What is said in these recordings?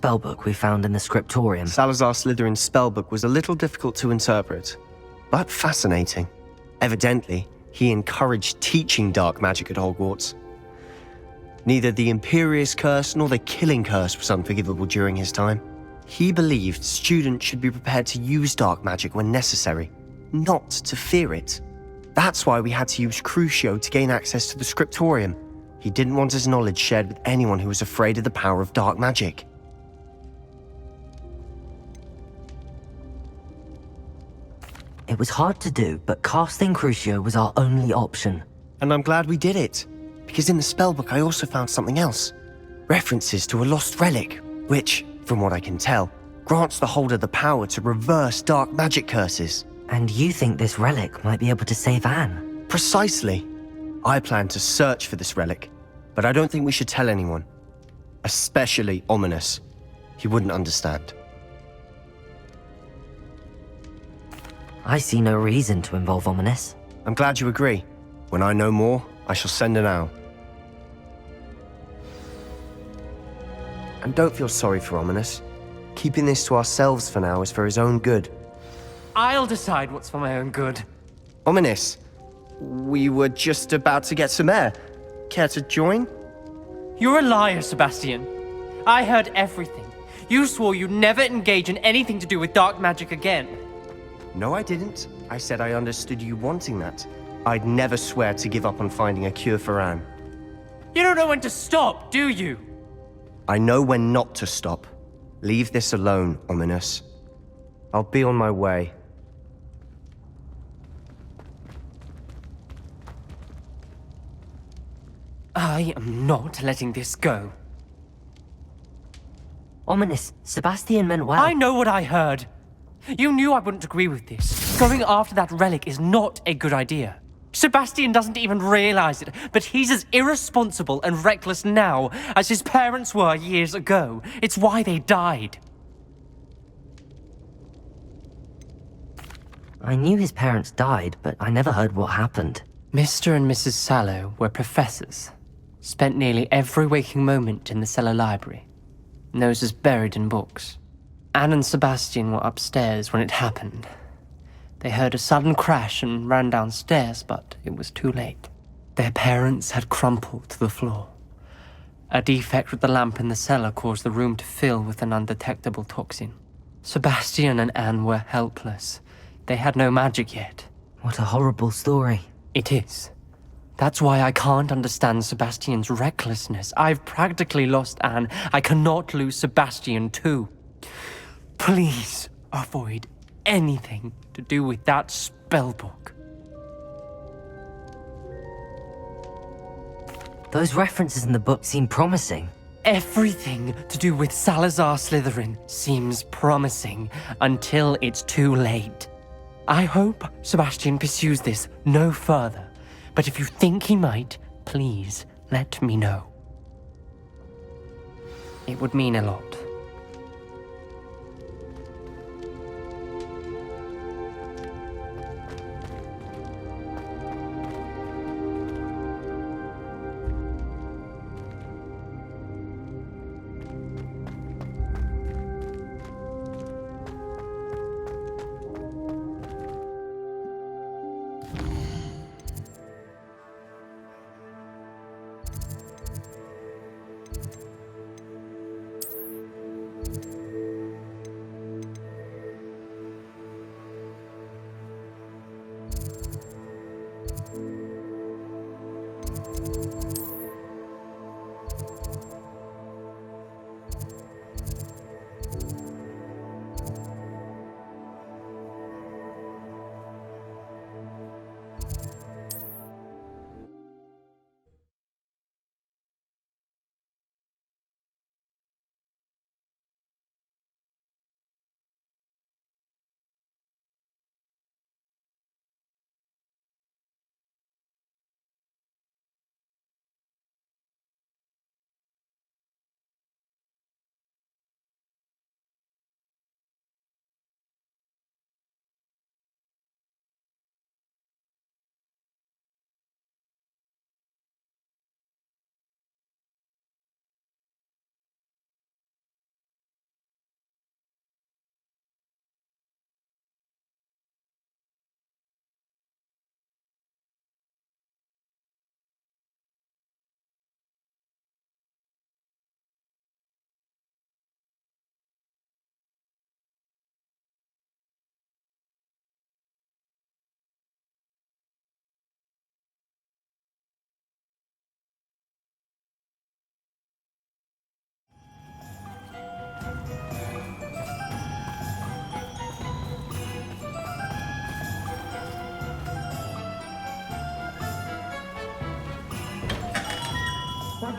spellbook we found in the scriptorium. Salazar Slytherin's spellbook was a little difficult to interpret, but fascinating. Evidently, he encouraged teaching dark magic at Hogwarts. Neither the Imperious Curse nor the Killing Curse was unforgivable during his time. He believed students should be prepared to use dark magic when necessary, not to fear it. That's why we had to use Crucio to gain access to the scriptorium. He didn't want his knowledge shared with anyone who was afraid of the power of dark magic. It was hard to do, but casting Crucio was our only option. And I'm glad we did it, because in the spellbook I also found something else. References to a lost relic, which, from what I can tell, grants the holder the power to reverse dark magic curses. And you think this relic might be able to save Anne? Precisely. I plan to search for this relic, but I don't think we should tell anyone. Especially Ominous. He wouldn't understand. I see no reason to involve Ominous. I'm glad you agree. When I know more, I shall send an owl. And don't feel sorry for Ominous. Keeping this to ourselves for now is for his own good. I'll decide what's for my own good. Ominous, we were just about to get some air. Care to join? You're a liar, Sebastian. I heard everything. You swore you'd never engage in anything to do with dark magic again. No, I didn't. I said I understood you wanting that. I'd never swear to give up on finding a cure for Anne. You don't know when to stop, do you? I know when not to stop. Leave this alone, Ominous. I'll be on my way. I am not letting this go. Ominous, Sebastian meant well. I know what I heard. You knew I wouldn't agree with this. Going after that relic is not a good idea. Sebastian doesn't even realize it, but he's as irresponsible and reckless now as his parents were years ago. It's why they died. I knew his parents died, but I never heard what happened. Mr. and Mrs. Sallow were professors. Spent nearly every waking moment in the cellar library. Noses buried in books. Anne and Sebastian were upstairs when it happened. They heard a sudden crash and ran downstairs, but it was too late. Their parents had crumpled to the floor. A defect with the lamp in the cellar caused the room to fill with an undetectable toxin. Sebastian and Anne were helpless. They had no magic yet. What a horrible story. It is. That's why I can't understand Sebastian's recklessness. I've practically lost Anne. I cannot lose Sebastian too. Please avoid anything to do with that spellbook. Those references in the book seem promising. Everything to do with Salazar Slytherin seems promising until it's too late. I hope Sebastian pursues this no further, but if you think he might, please let me know. It would mean a lot.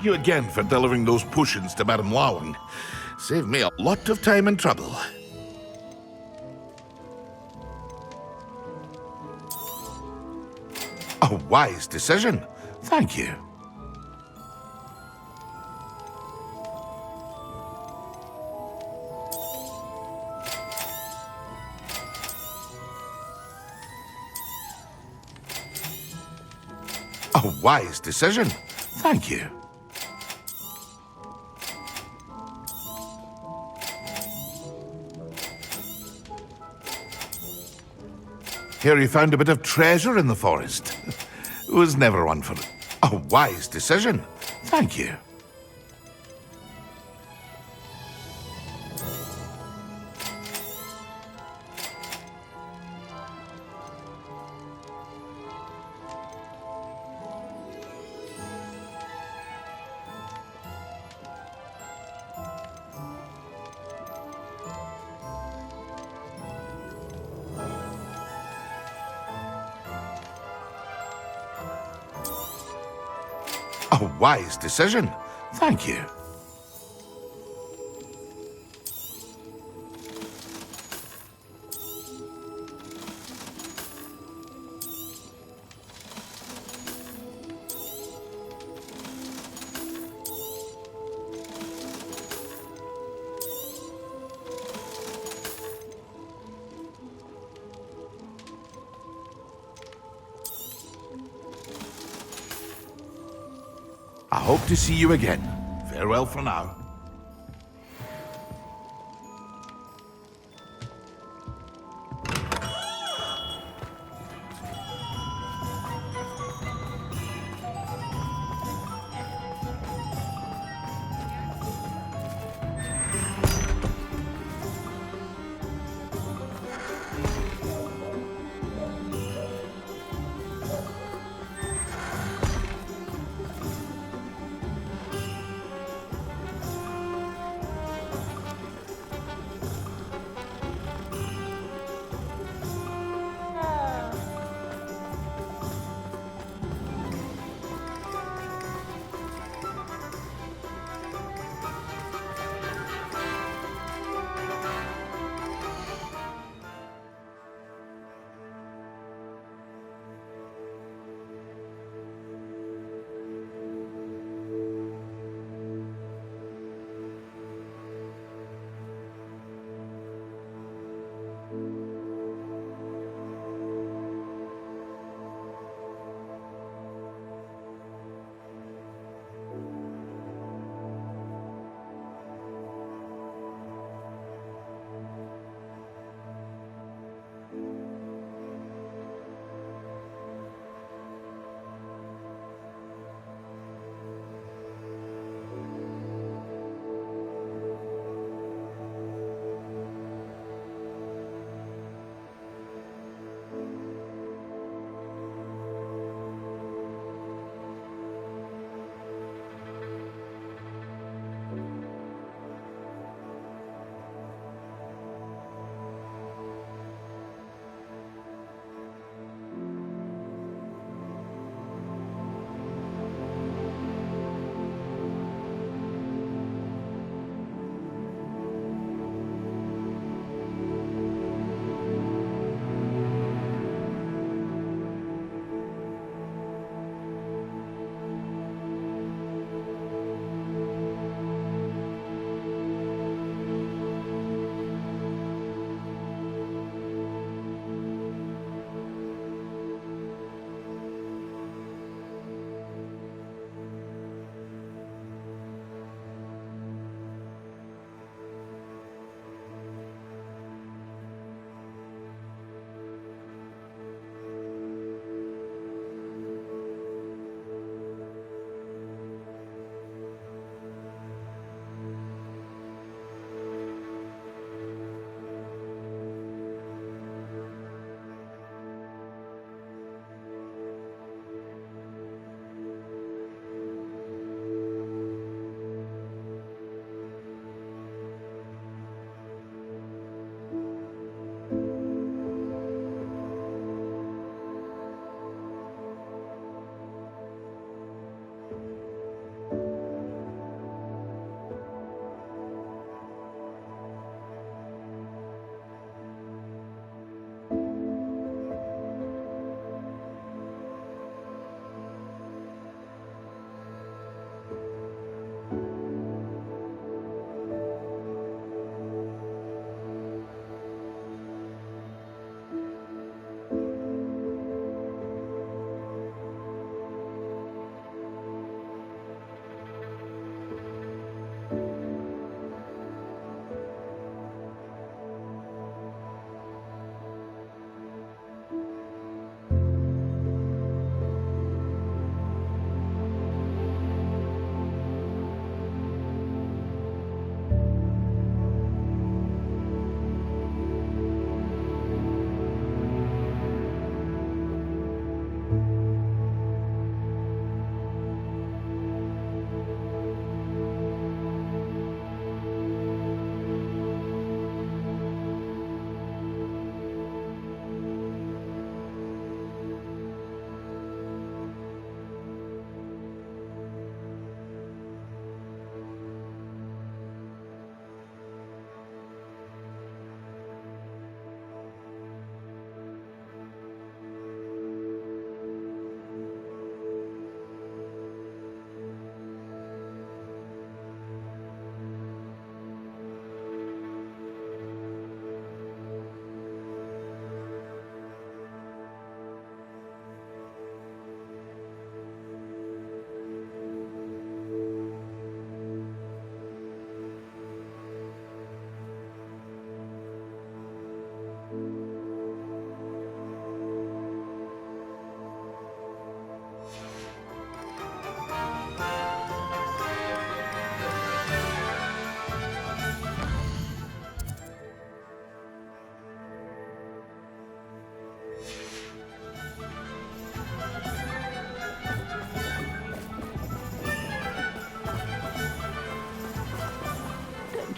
thank you again for delivering those potions to Madame Lawing. Saved me a lot of time and trouble. A wise decision. Thank you. A wise decision. Thank you. Here you found a bit of treasure in the forest. Was never one for it. A wise decision. Thank you. A wise decision. Thank you. I hope to see you again. Farewell for now.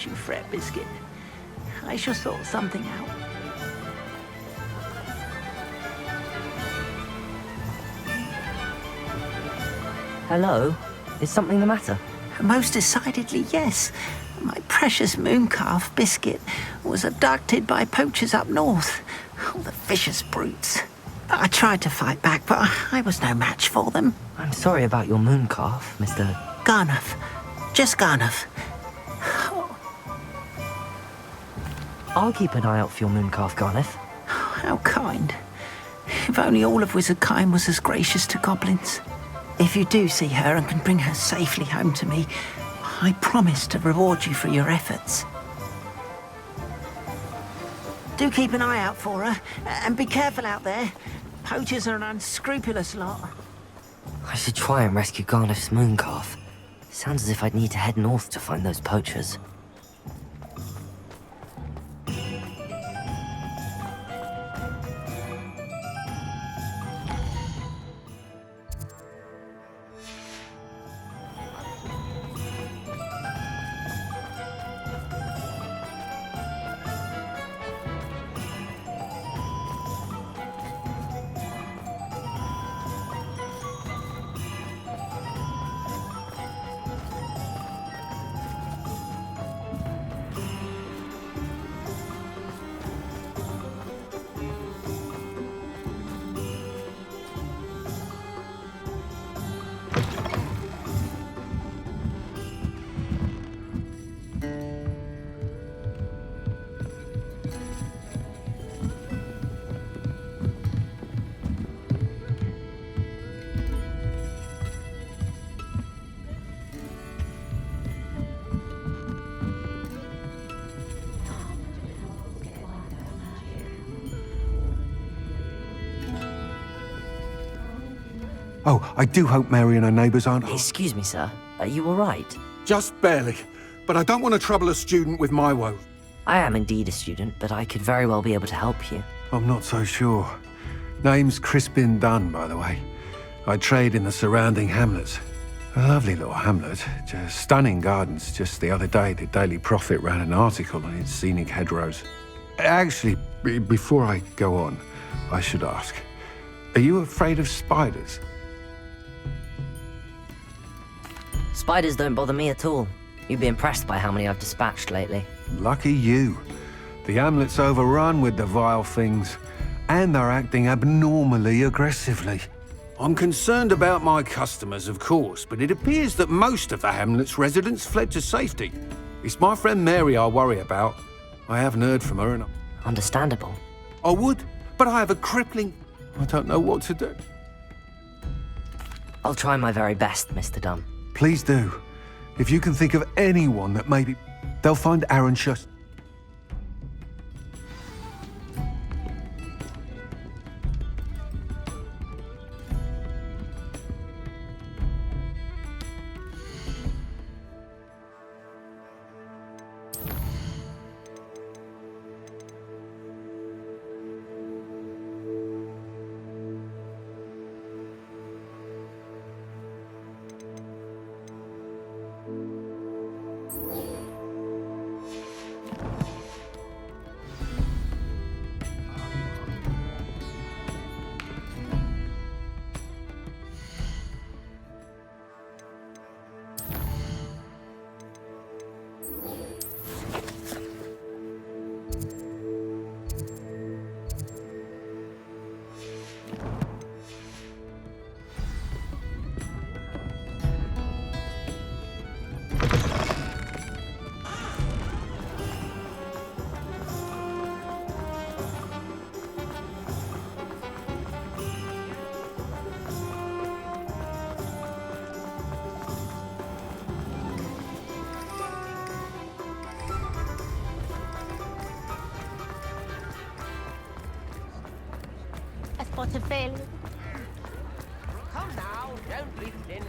Don't you fret, Biscuit. I shall sort something out. Hello? Is something the matter? Most decidedly, yes. My precious moon calf, Biscuit, was abducted by poachers up north. Oh, the vicious brutes. I tried to fight back, but I was no match for them. I'm sorry about your moon calf, Mr. Garnuff. Just Garnuff. I'll keep an eye out for your moon calf, Garneth. How kind. If only all of Wizardkind was as gracious to goblins. If you do see her and can bring her safely home to me, I promise to reward you for your efforts. Do keep an eye out for her, and be careful out there. Poachers are an unscrupulous lot. I should try and rescue Garneth's moon calf. Sounds as if I'd need to head north to find those poachers. Oh, I do hope Mary and her neighbours aren't... Excuse me, sir. Are you all right? Just barely. But I don't want to trouble a student with my woes. I am indeed a student, but I could very well be able to help you. I'm not so sure. Name's Crispin Dunn, by the way. I trade in the surrounding hamlets. A lovely little hamlet. Just stunning gardens. Just the other day, the Daily Prophet ran an article on its scenic hedgerows. Actually, before I go on, I should ask, are you afraid of spiders? Spiders don't bother me at all. You'd be impressed by how many I've dispatched lately. Lucky you. The hamlet's overrun with the vile things, and they're acting abnormally aggressively. I'm concerned about my customers, of course, but it appears that most of the hamlet's residents fled to safety. It's my friend Mary I worry about. I haven't heard from her, and Understandable. I would, but I have a crippling... I don't know what to do. I'll try my very best, Mr. Dunn. Please do. If you can think of anyone that maybe... They'll find Aaron just... A spot of failure. Come now, don't leave it in.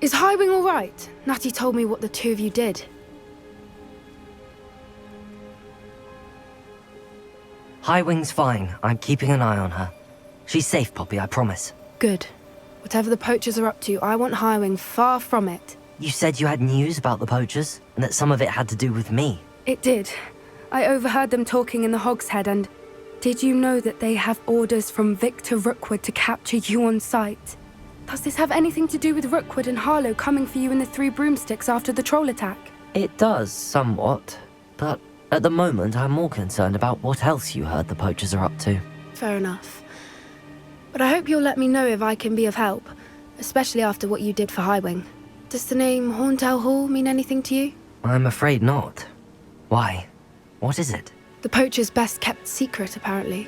Is Highwing all right? Natty told me what the two of you did. Highwing's fine. I'm keeping an eye on her. She's safe, Poppy, I promise. Good. Whatever the poachers are up to, I want Highwing far from it. You said you had news about the poachers, and that some of it had to do with me. It did. I overheard them talking in the Hogshead, and did you know that they have orders from Victor Rookwood to capture you on sight? Does this have anything to do with Rookwood and Harlow coming for you in the Three Broomsticks after the troll attack? It does, somewhat. But at the moment, I'm more concerned about what else you heard the poachers are up to. Fair enough. But I hope you'll let me know if I can be of help, especially after what you did for Highwing. Does the name Horntail Hall mean anything to you? I'm afraid not. Why? What is it? The poachers' best kept secret, apparently.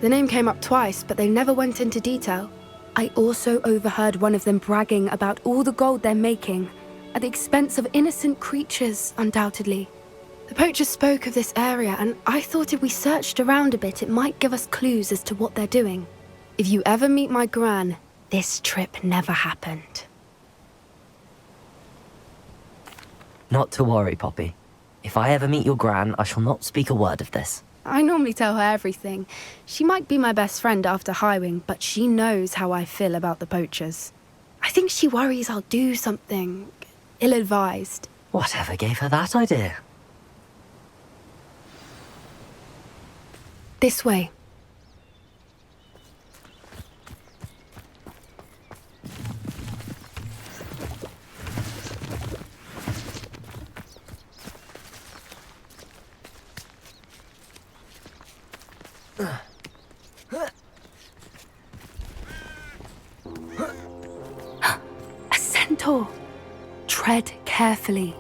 The name came up twice, but they never went into detail. I also overheard one of them bragging about all the gold they're making, at the expense of innocent creatures, undoubtedly. The poachers spoke of this area, and I thought if we searched around a bit, it might give us clues as to what they're doing. If you ever meet my gran, this trip never happened. Not to worry, Poppy. If I ever meet your gran, I shall not speak a word of this. I normally tell her everything. She might be my best friend after Highwing, but she knows how I feel about the poachers. I think she worries I'll do something ill-advised. Whatever gave her that idea? This way. centaur. Tread carefully.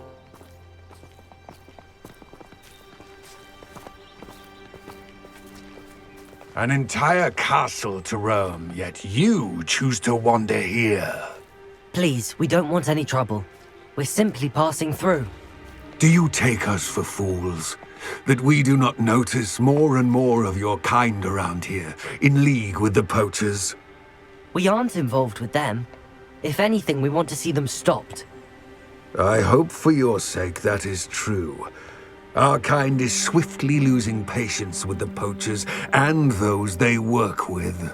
An entire castle to roam, yet you choose to wander here. Please, we don't want any trouble. We're simply passing through. Do you take us for fools? That we do not notice more and more of your kind around here, in league with the poachers? We aren't involved with them. If anything, we want to see them stopped. I hope for your sake that is true. Our kind is swiftly losing patience with the poachers and those they work with.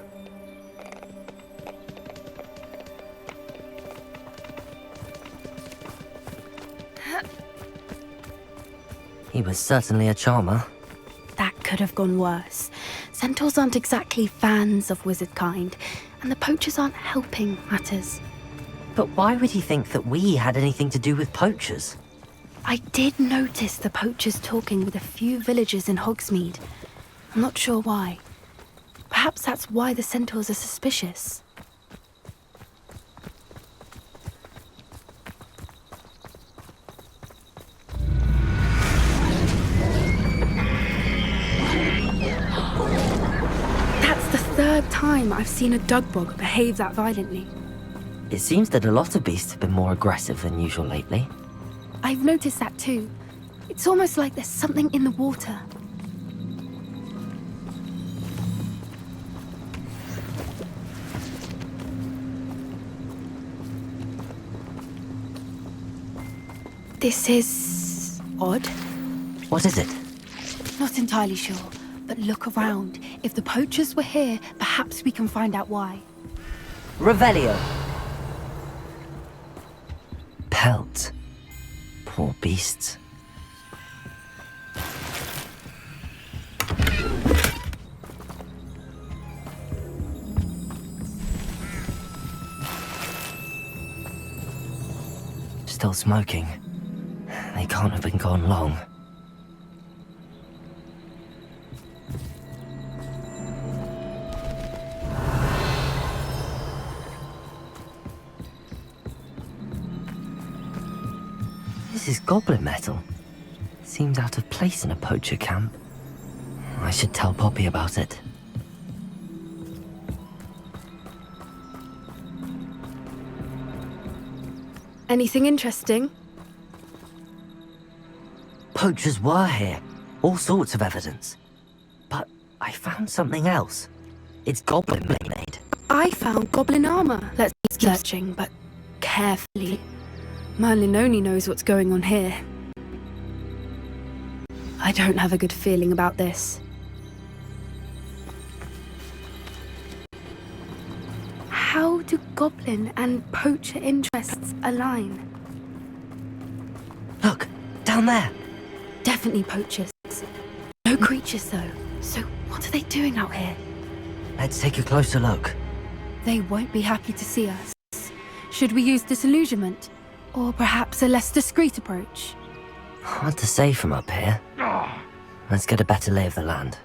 He was certainly a charmer. That could have gone worse. Centaurs aren't exactly fans of wizard kind, and the poachers aren't helping matters. But why would he think that we had anything to do with poachers? I did notice the poachers talking with a few villagers in Hogsmeade. I'm not sure why. Perhaps that's why the centaurs are suspicious. That's the third time I've seen a dugbog behave that violently. It seems that a lot of beasts have been more aggressive than usual lately. I've noticed that too. It's almost like there's something in the water. This is odd. What is it? Not entirely sure, but look around. If the poachers were here, perhaps we can find out why. Revelio. Pelt. Poor beasts. Still smoking. They can't have been gone long. This is goblin metal. Seems out of place in a poacher camp. I should tell Poppy about it. Anything interesting? Poachers were here. All sorts of evidence. But I found something else. It's goblin made. I found goblin armor. Let's keep searching, but carefully. Merlin only knows what's going on here. I don't have a good feeling about this. How do goblin and poacher interests align? Look, down there. Definitely poachers. No creatures though. So what are they doing out here? Let's take a closer look. They won't be happy to see us. Should we use disillusionment? Or perhaps a less discreet approach? Hard to say from up here. Let's get a better lay of the land.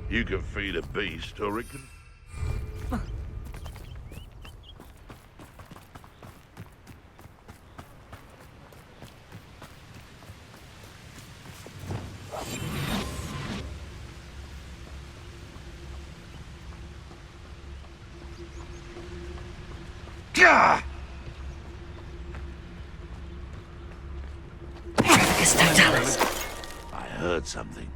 You can feed a beast, I reckon. I heard something.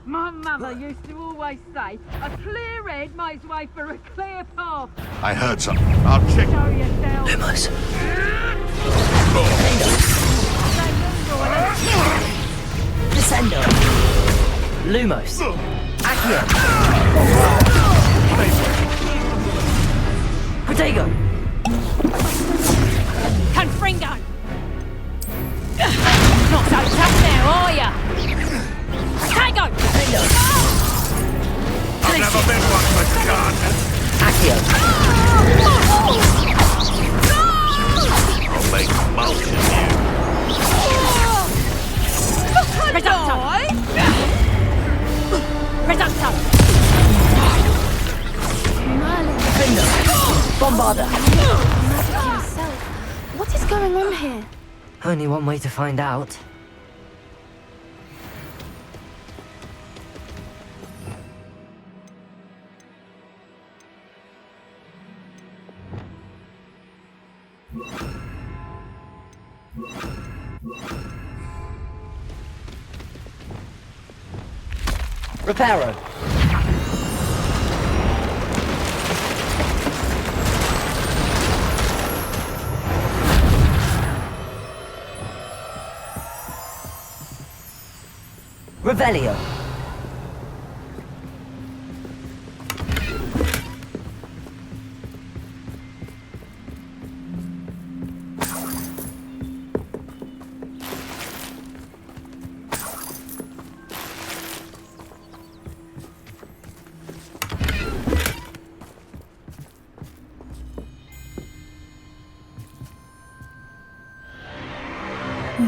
My mother used to always say, a clear head makes way for a clear path. I heard something. I'll check. Show yourself. Lumos. Descendo. Lumos. Accio. Protego. Confringo. Not so tough now, are ya? Protego. bother. Magic himself. What is going on here? Only one way to find out. Reparo. Revelio.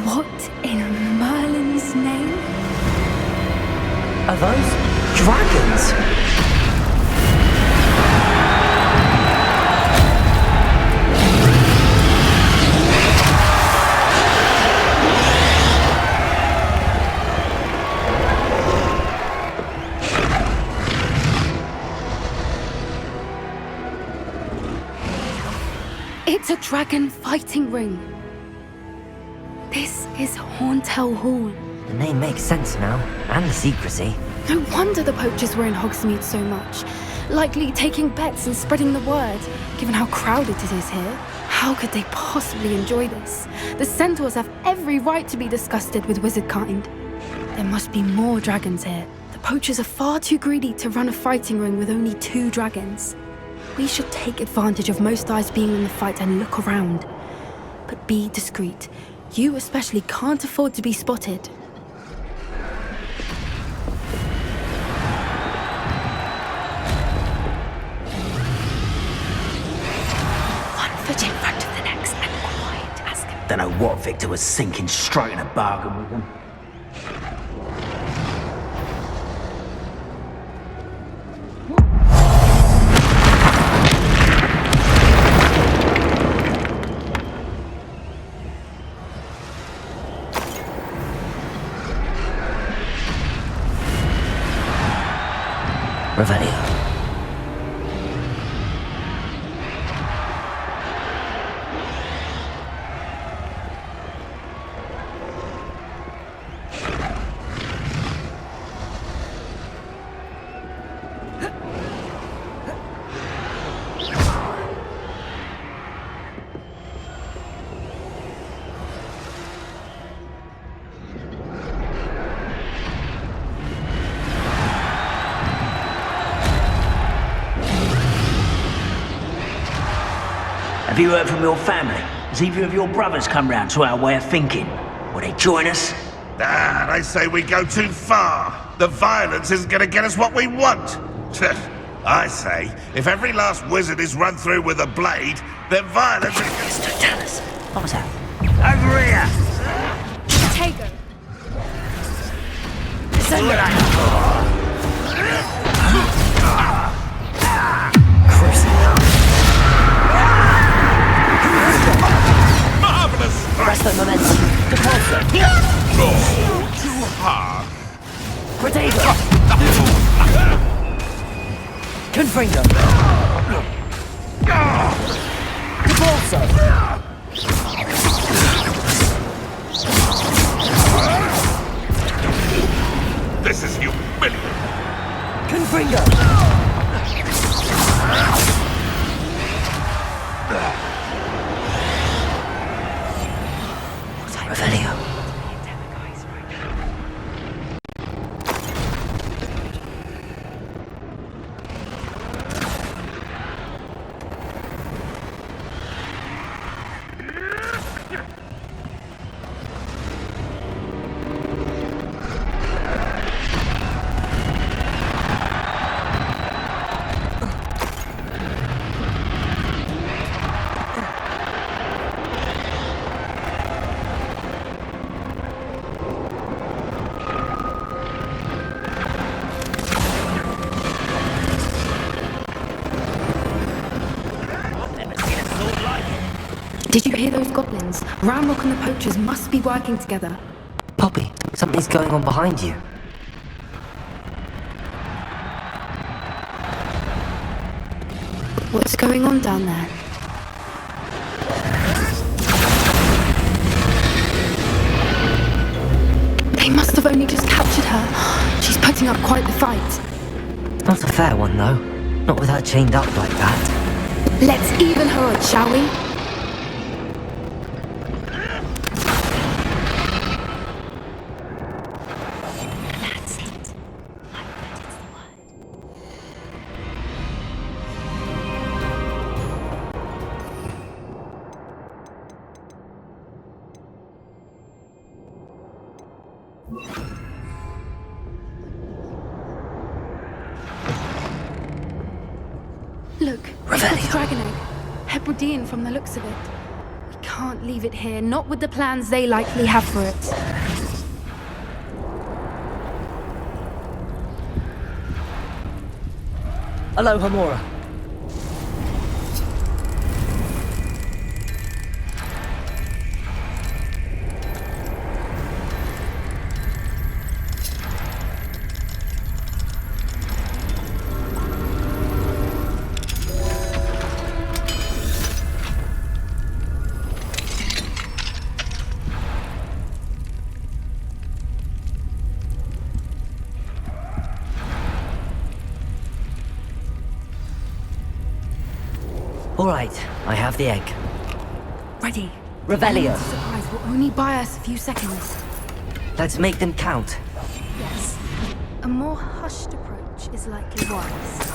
What in Merlin's name? Are those dragons? It's a dragon fighting ring. This is Horntail Hall. The name makes sense now, and the secrecy. No wonder the poachers were in Hogsmeade so much. Likely taking bets and spreading the word, given how crowded it is here. How could they possibly enjoy this? The centaurs have every right to be disgusted with wizard kind. There must be more dragons here. The poachers are far too greedy to run a fighting ring with only 2 dragons. We should take advantage of most eyes being in the fight and look around. But be discreet. You especially can't afford to be spotted. One foot in front of the next and quiet as can. Don't know what Victor was sinking straight in a bargain with them. Revelio. Have you heard from your family? Has either of your brothers come round to our way of thinking? Will they join us? Ah, they say we go too far. The violence isn't gonna get us what we want. I say, if every last wizard is run through with a blade, then violence is... Tell us. What was that? Over here! Tego. Marvelous! Arrest the momentum. Depulso. Too hard. Protego. Confringo. Depulso. This is humiliating. Confringo. Revelio. Did you hear those goblins? Ramrock and the poachers must be working together. Poppy, something's going on behind you. What's going on down there? They must have only just captured her. She's putting up quite the fight. Not a fair one, though. Not with her chained up like that. Let's even her odds, shall we? That's it. I bet it's the word. Look, it's a dragon egg. Hebridean from the looks of it. We can't leave it here, not with the plans they likely have for it. Hello, Hamora. All right, I have the egg. Ready. Revelio. The surprise will only buy us a few seconds. Let's make them count. Yes. A more hushed approach is likely wise.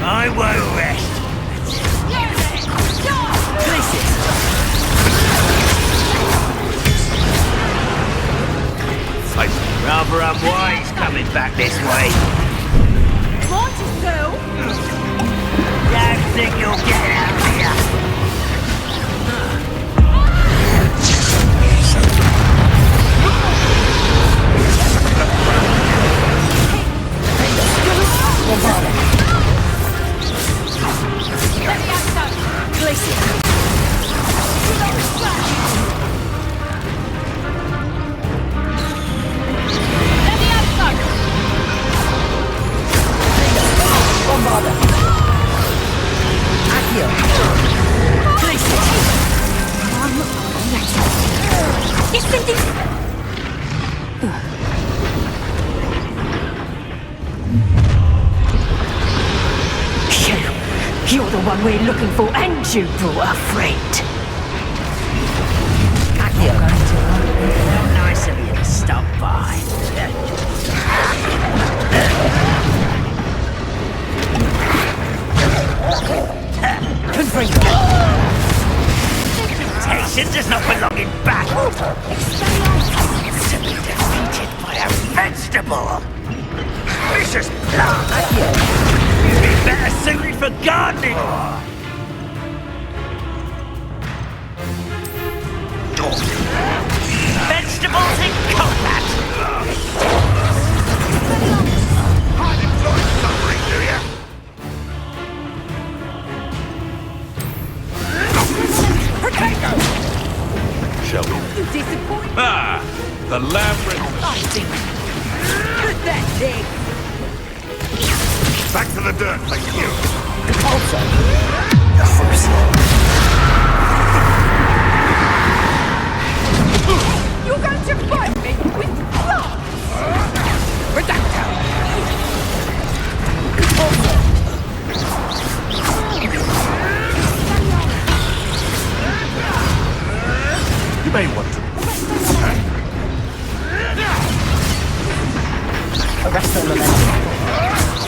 I won't rest. Rather unwise coming back this way. Want to go? Don't think you'll get out of here. You're the one we're looking for, and you brought a friend. Nice of you to stop by. Temptation does not belong in battle. It's to be defeated by a vegetable. Vicious plant. Be better suited for gardening. Vegetables in combat. I'd enjoy suffering, do you? Potato! Shall we? You disappoint. Ah, the labyrinth. I think. Pathetic. Back to the dirt, thank you. Also, You're going to fight me with plants. Redacto. You may want to. Arrest the momentum.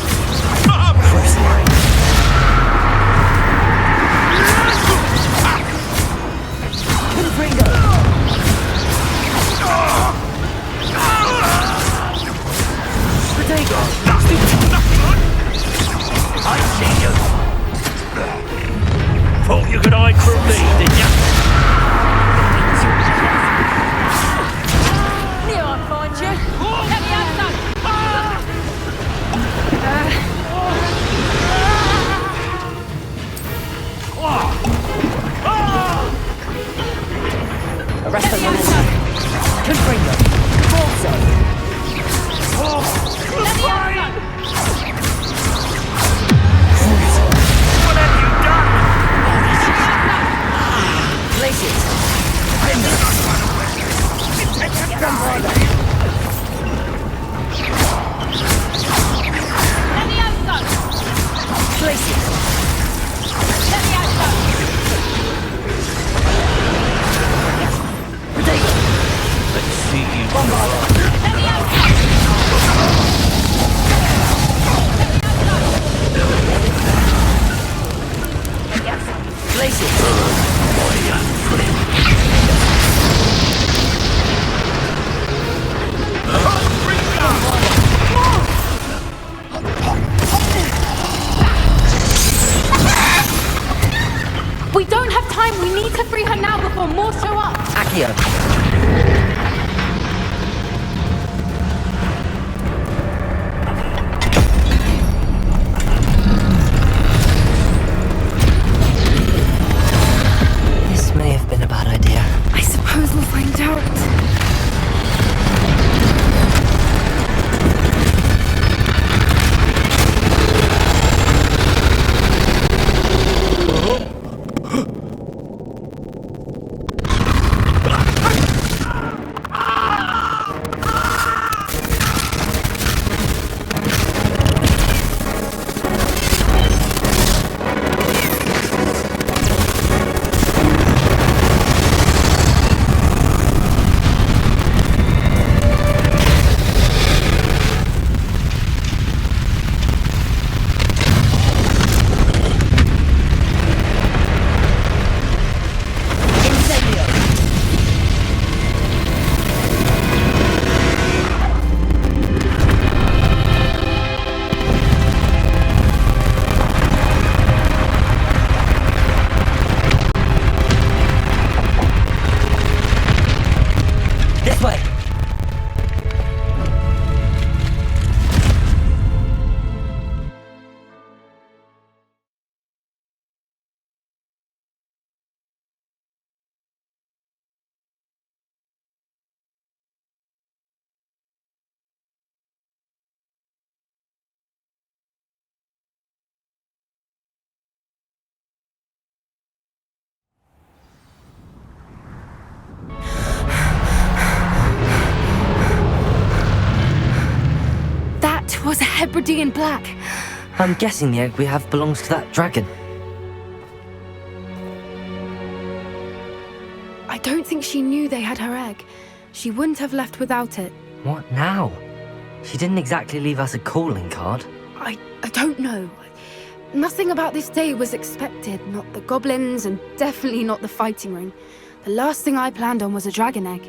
did ya? Knew I'd find you. Let me have some. Arrest them all. Confringo. Also. Let me have some. What have you done? Places. Defender. Grandfather. Let me have some. Places. Let me have some. Potato. Let's see you. Bombarder. Let me have some. Places. We don't have time. We need to free her now before more show up. Accio. This may have been a bad idea. I suppose we'll find out. This way. That was a Hebridean black. I'm guessing the egg we have belongs to that dragon. I don't think she knew they had her egg. She wouldn't have left without it. What now? She didn't exactly leave us a calling card. I don't know. Nothing about this day was expected. Not the goblins, and definitely not the fighting ring. The last thing I planned on was a dragon egg.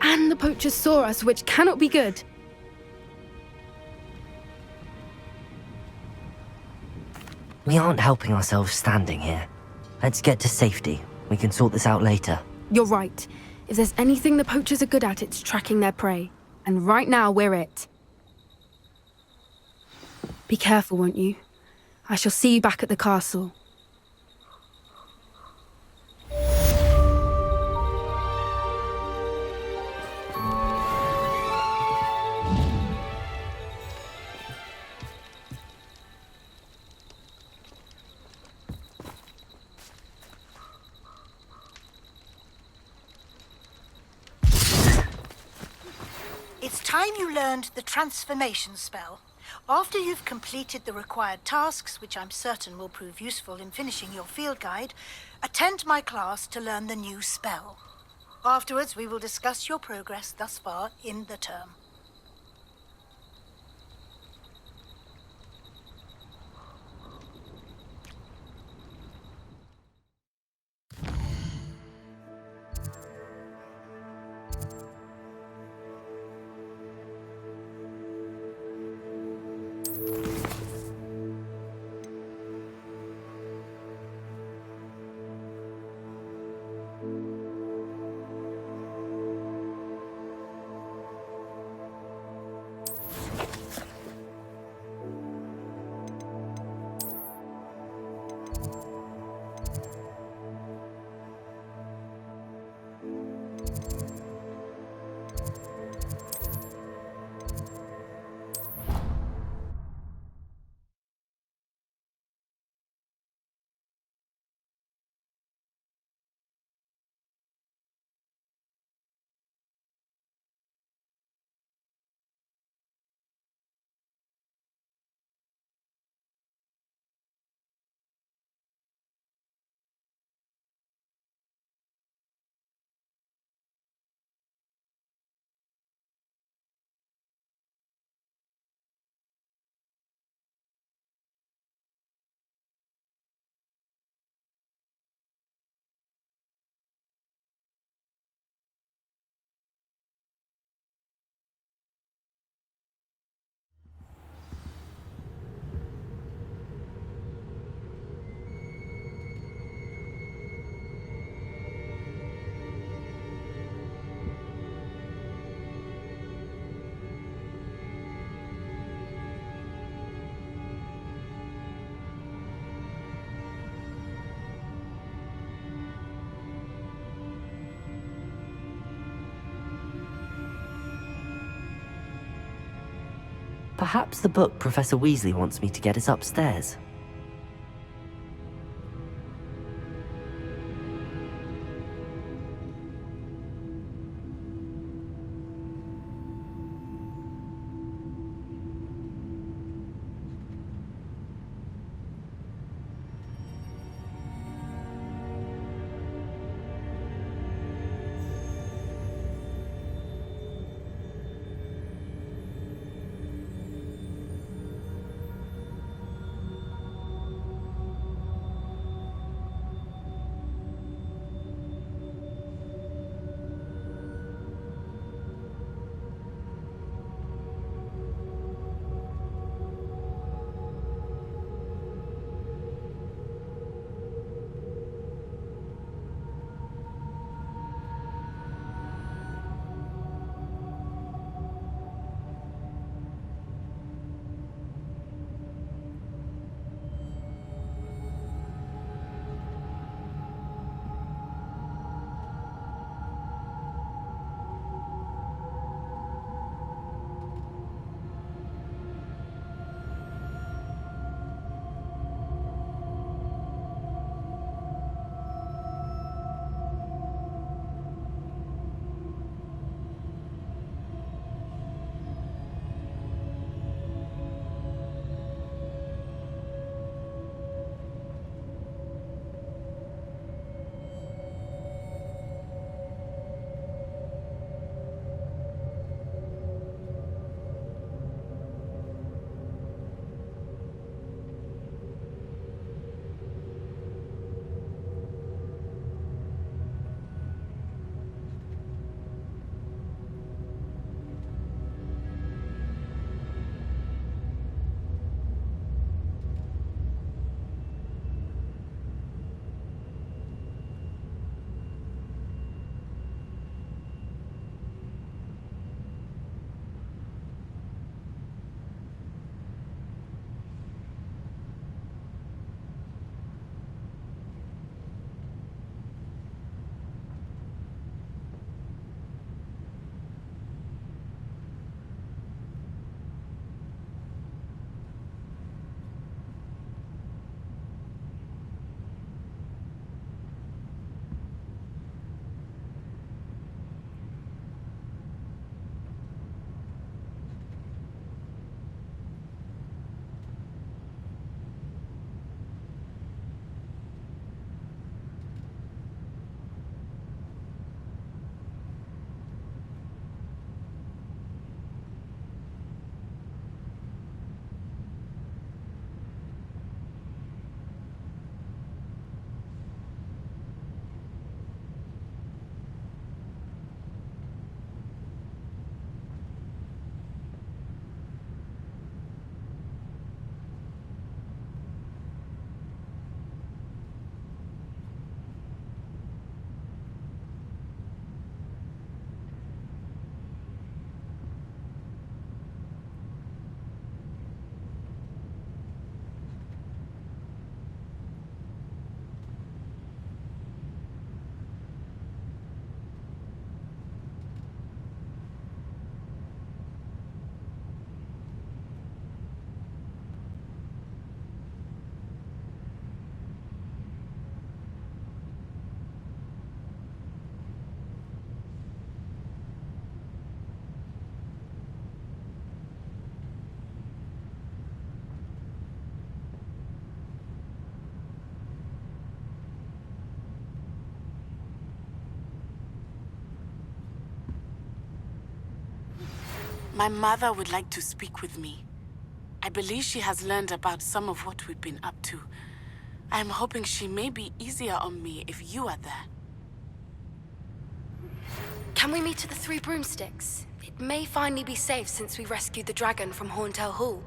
And the poachers saw us, which cannot be good. We aren't helping ourselves standing here. Let's get to safety. We can sort this out later. You're right. If there's anything the poachers are good at, it's tracking their prey. And right now, we're it. Be careful, won't you? I shall see you back at the castle. It's time you learned the transformation spell. After you've completed the required tasks, which I'm certain will prove useful in finishing your field guide, attend my class to learn the new spell. Afterwards, we will discuss your progress thus far in the term. Perhaps the book Professor Weasley wants me to get is upstairs. My mother would like to speak with me. I believe she has learned about some of what we've been up to. I'm hoping she may be easier on me if you are there. Can we meet at the Three Broomsticks? It may finally be safe since we rescued the dragon from Horntail Hall.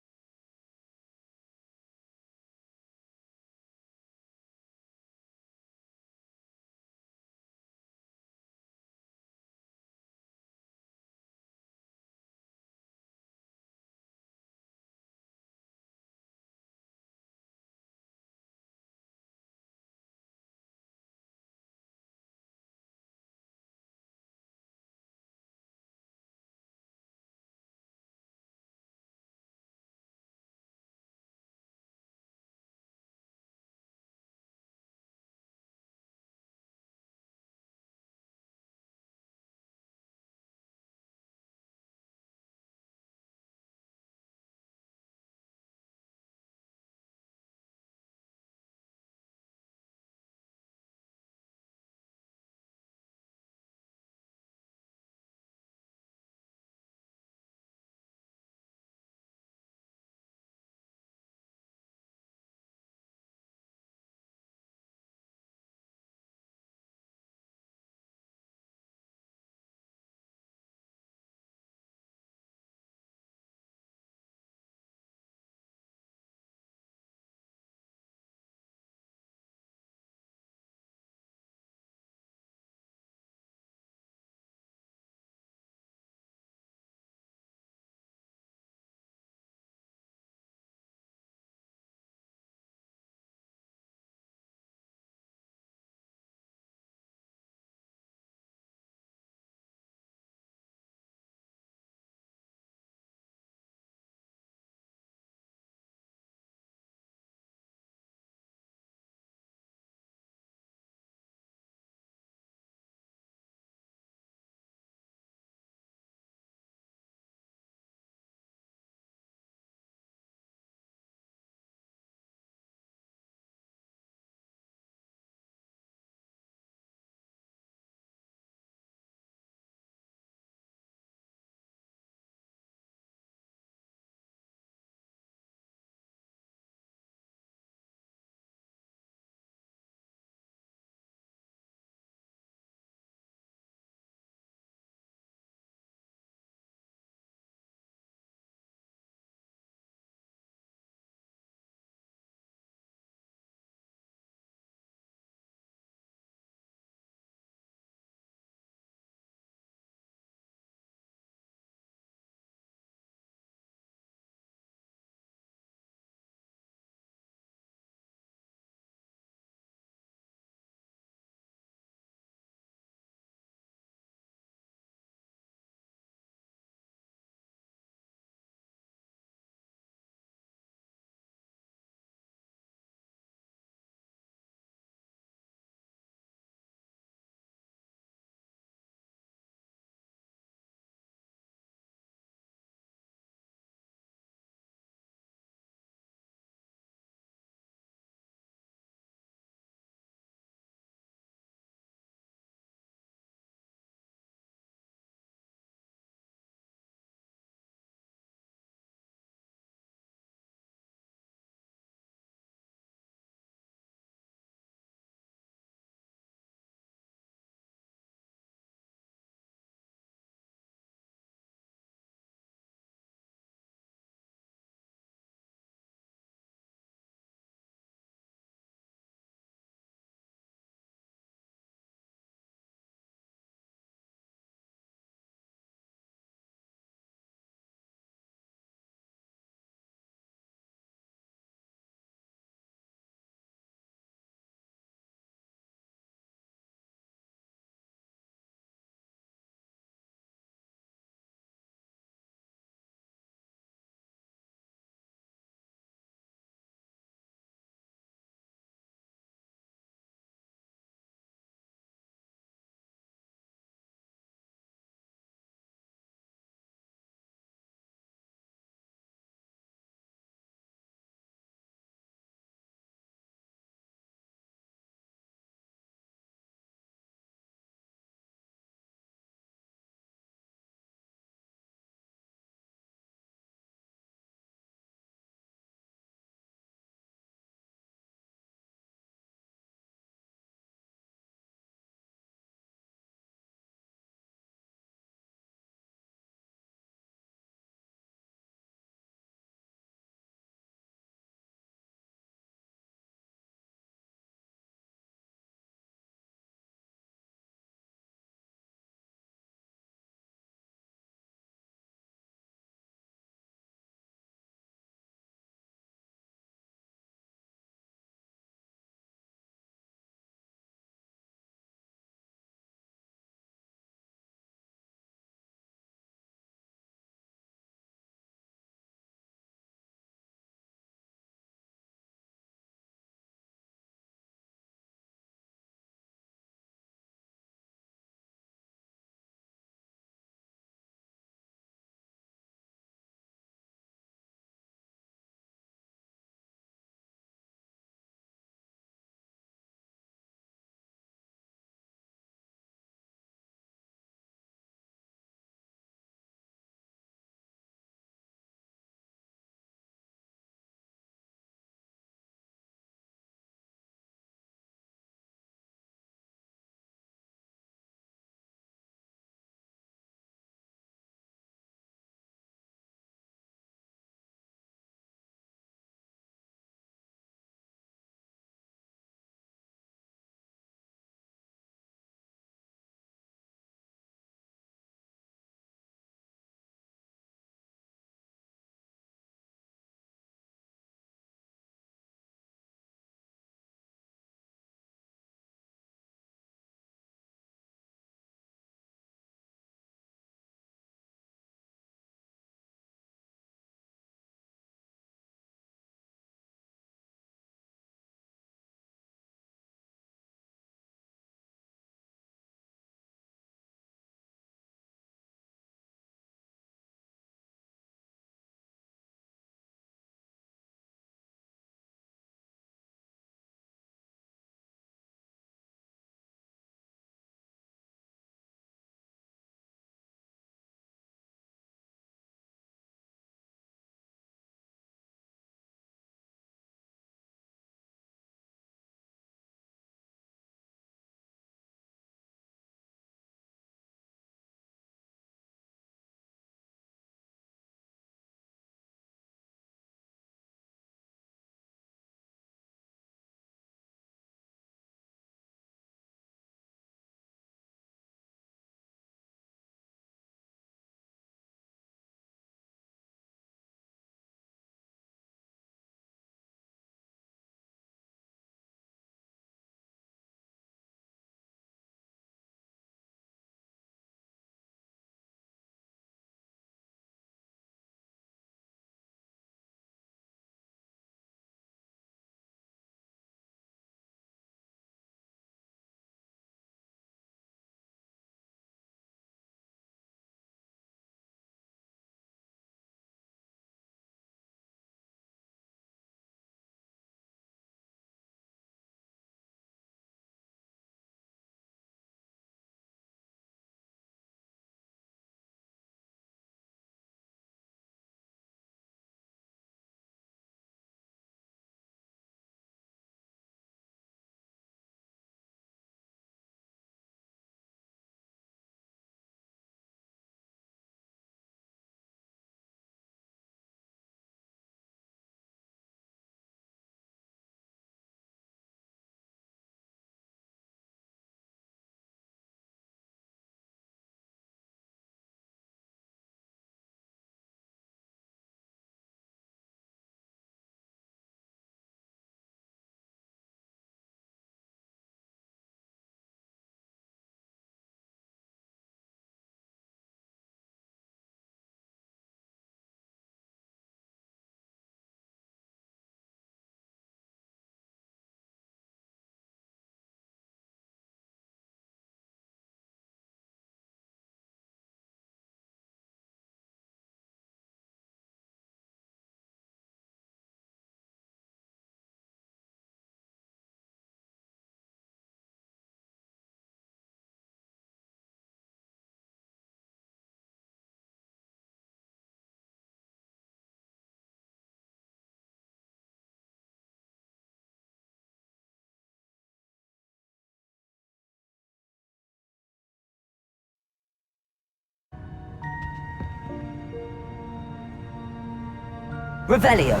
Revelio.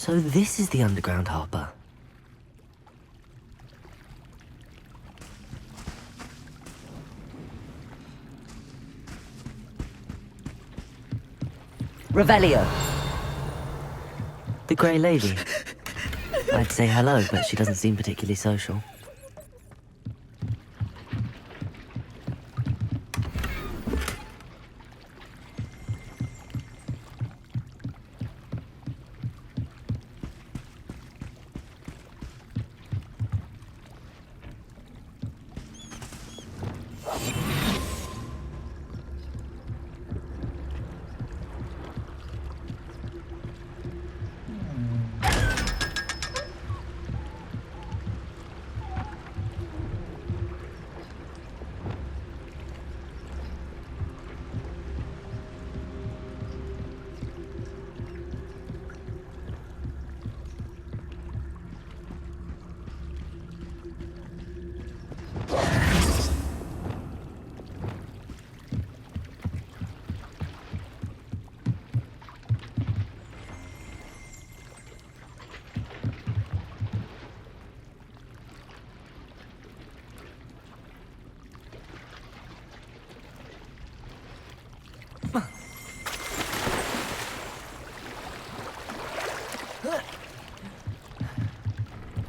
So this is the underground harbour. Revelio. The Grey Lady. I'd say hello, but she doesn't seem particularly social.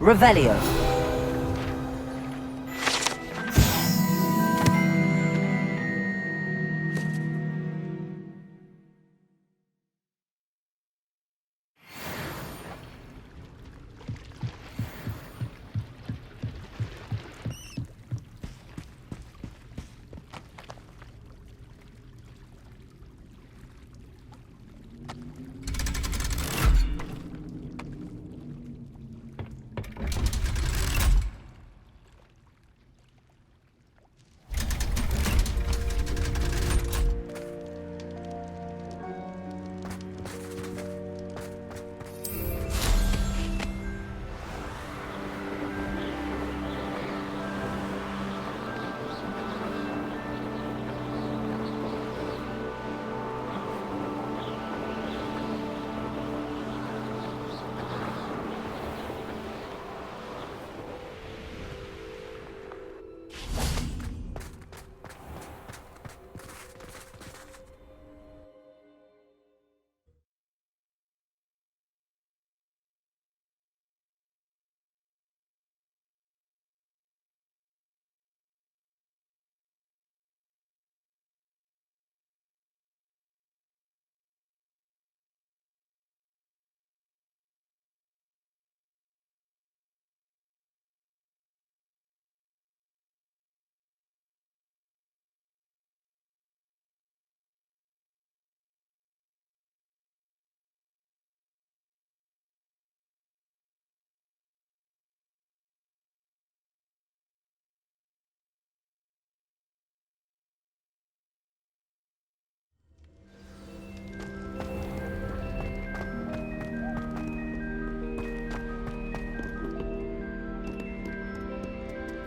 Revelio.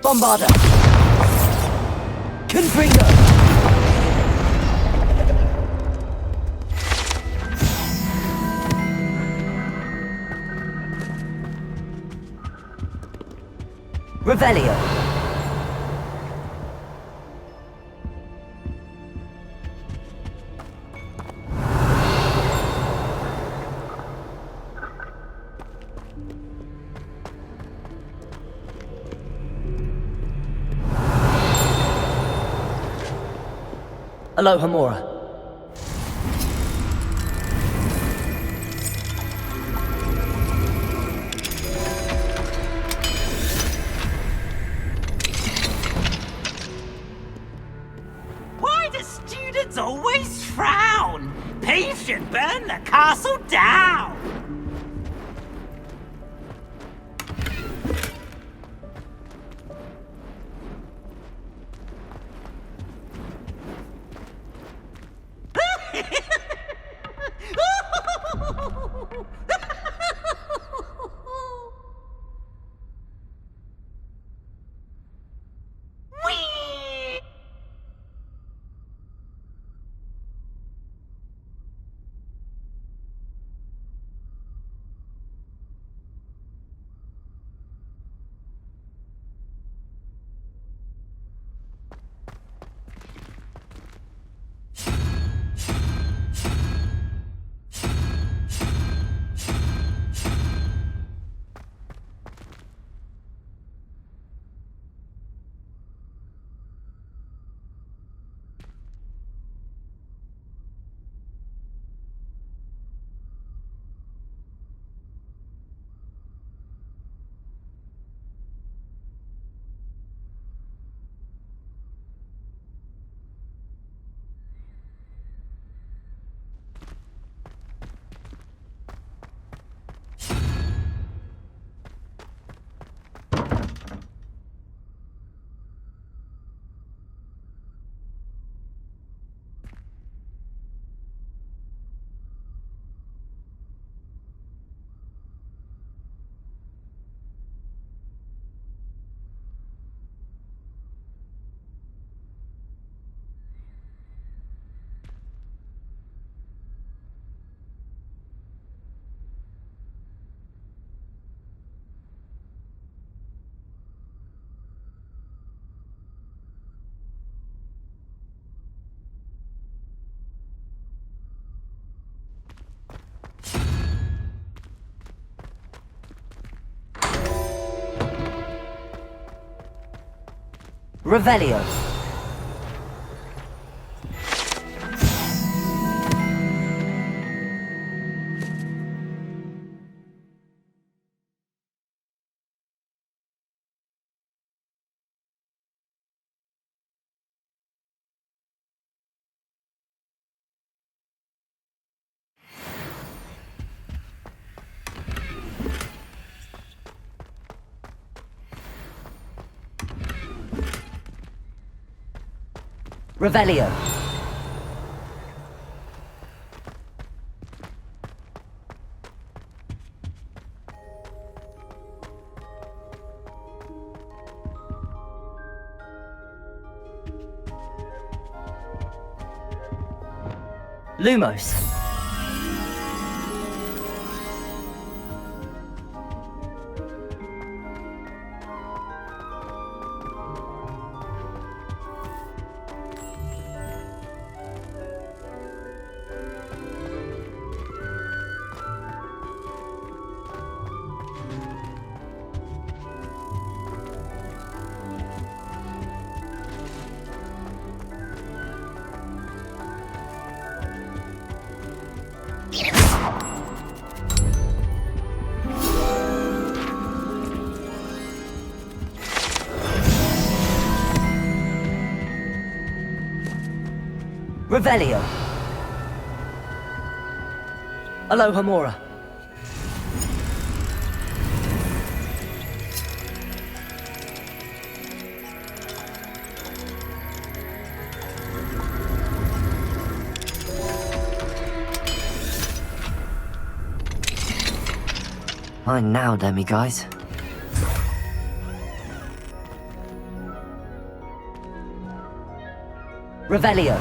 Bombarda. Confringo. Revelio. Aloha Mora. Why do students always frown? Peace should burn the castle down! Revelio. Revelio. Lumos. Revelio. Aloha Mora. Mine now, demi-guys. Revelio.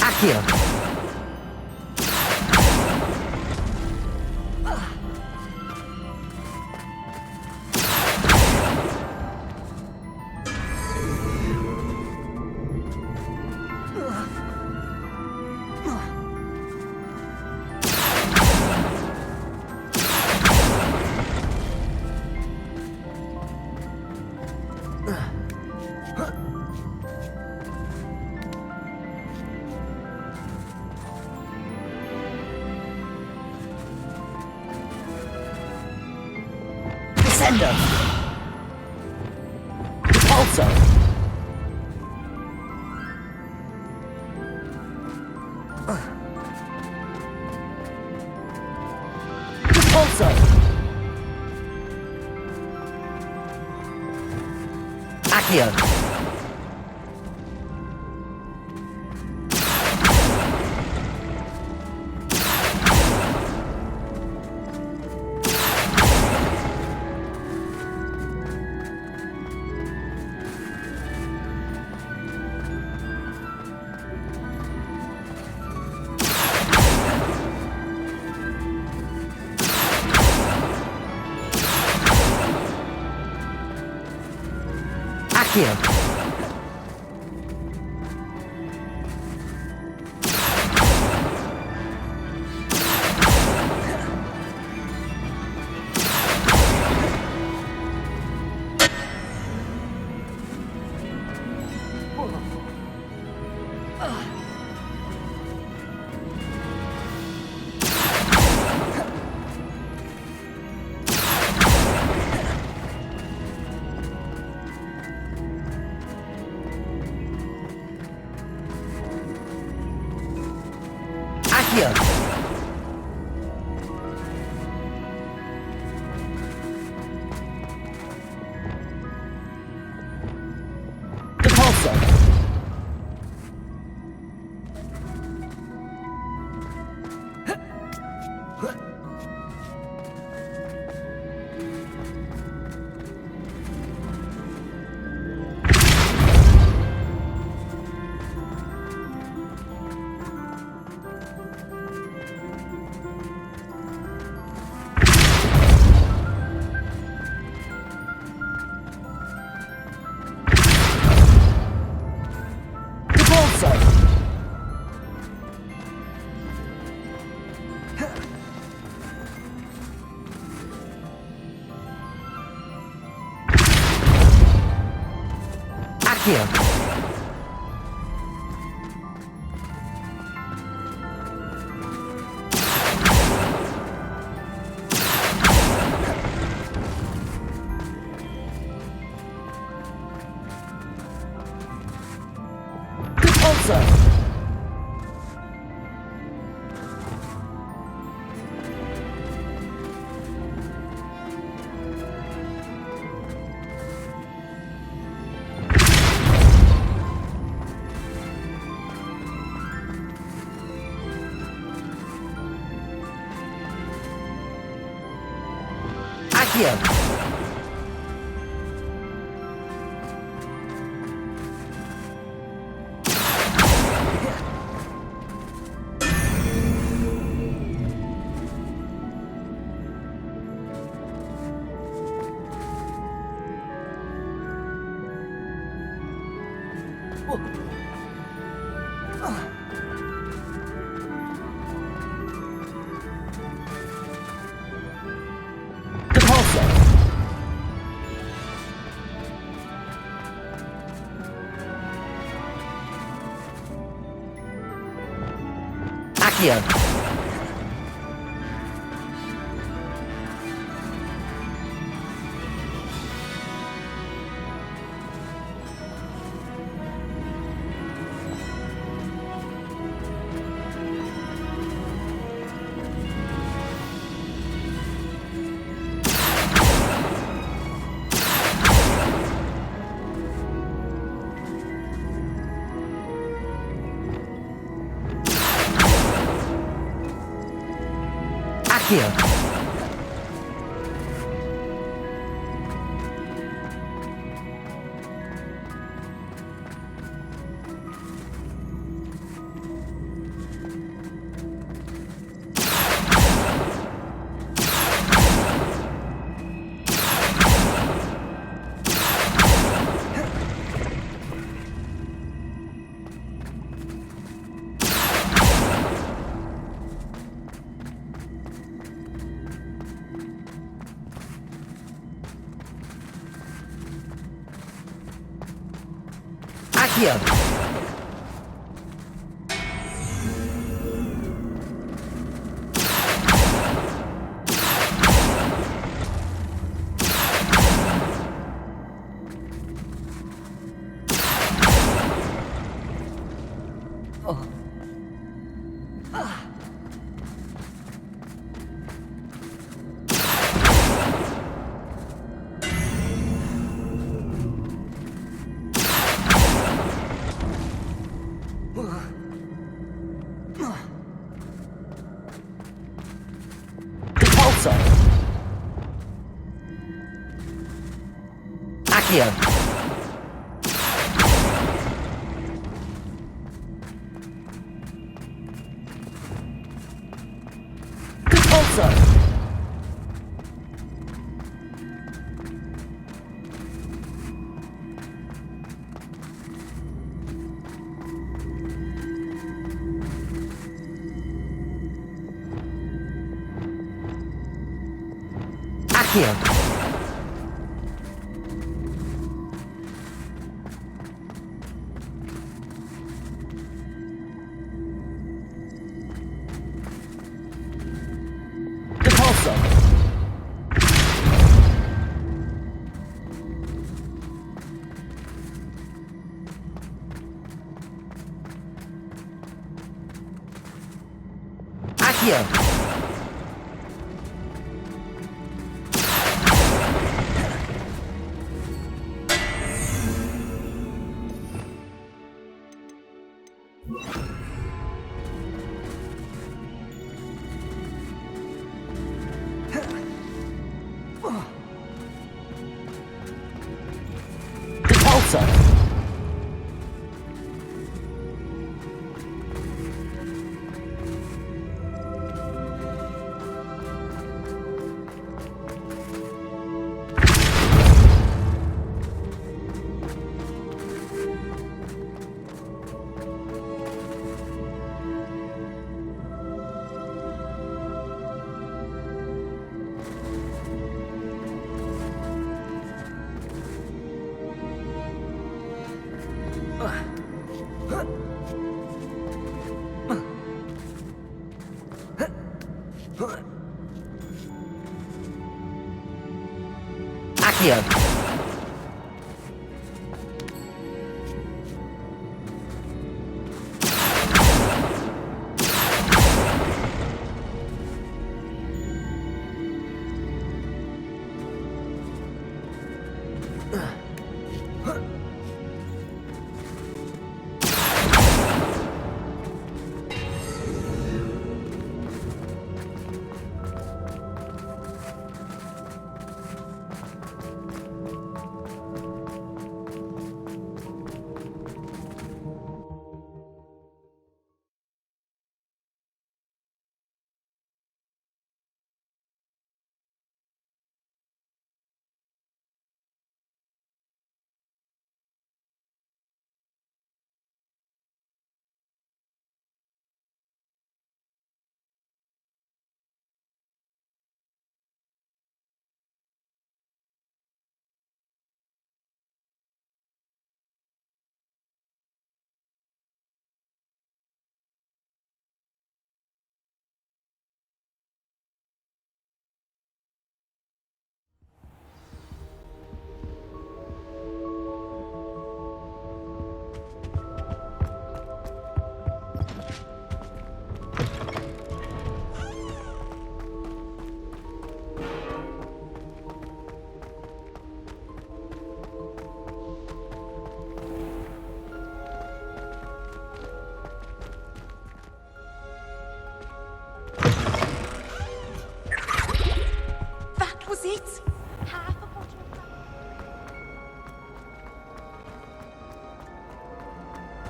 Accio. Descendo. Also. Also. Accio. Accio. Accio. Repulsor. Repulsor. Accio. Repulsor. Accio. Repulsor. Accio. Accio. Accio. Repulsor. Accio. Repulsor. Accio. Repulsor. Accio. Repulsor. Accio. That was it! Half a bottle of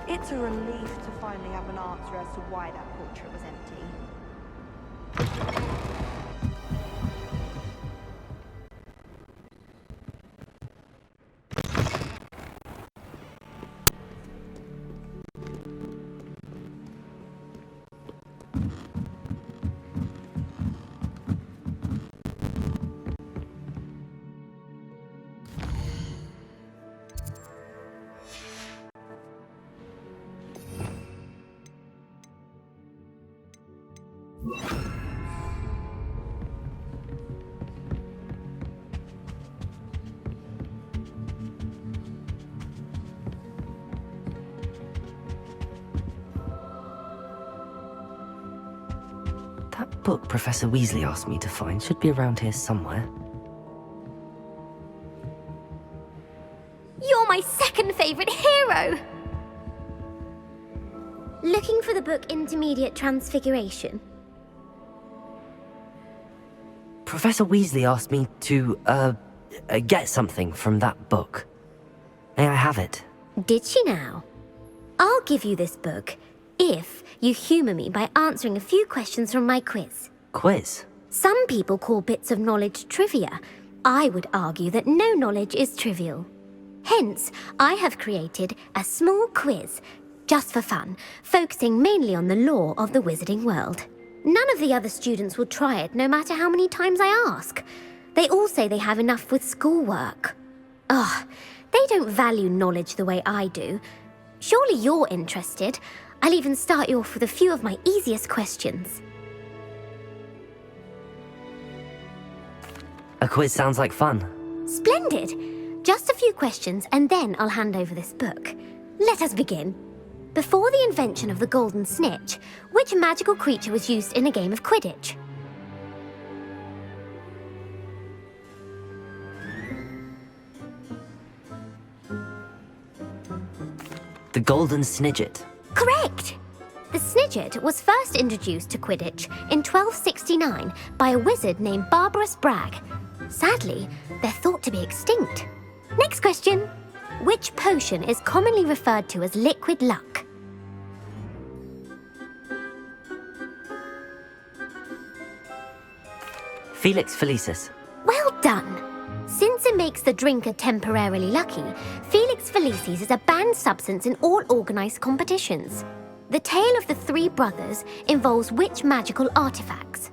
It's a relief to finally have an answer as to why that portrait was empty. That book Professor Weasley asked me to find should be around here somewhere. You're my second favourite hero! Looking for the book Intermediate Transfiguration? Professor Weasley asked me to, get something from that book. May I have it? Did she now? I'll give you this book if you humour me by answering a few questions from my quiz. Quiz? Some people call bits of knowledge trivia. I would argue that no knowledge is trivial. Hence, I have created a small quiz, just for fun, focusing mainly on the lore of the wizarding world. None of the other students will try it, no matter how many times I ask. They all say they have enough with schoolwork. Ugh, they don't value knowledge the way I do. Surely you're interested. I'll even start you off with a few of my easiest questions. A quiz sounds like fun. Splendid! Just a few questions and then I'll hand over this book. Let us begin. Before the invention of the golden snitch, which magical creature was used in a game of Quidditch? The golden snidget. Correct! The snidget was first introduced to Quidditch in 1269 by a wizard named Barbarous Bragg. Sadly, they're thought to be extinct. Next question. Which potion is commonly referred to as liquid luck? Felix Felicis. Well done! Since it makes the drinker temporarily lucky, Felix Felicis is a banned substance in all organised competitions. The tale of the three brothers involves which magical artifacts?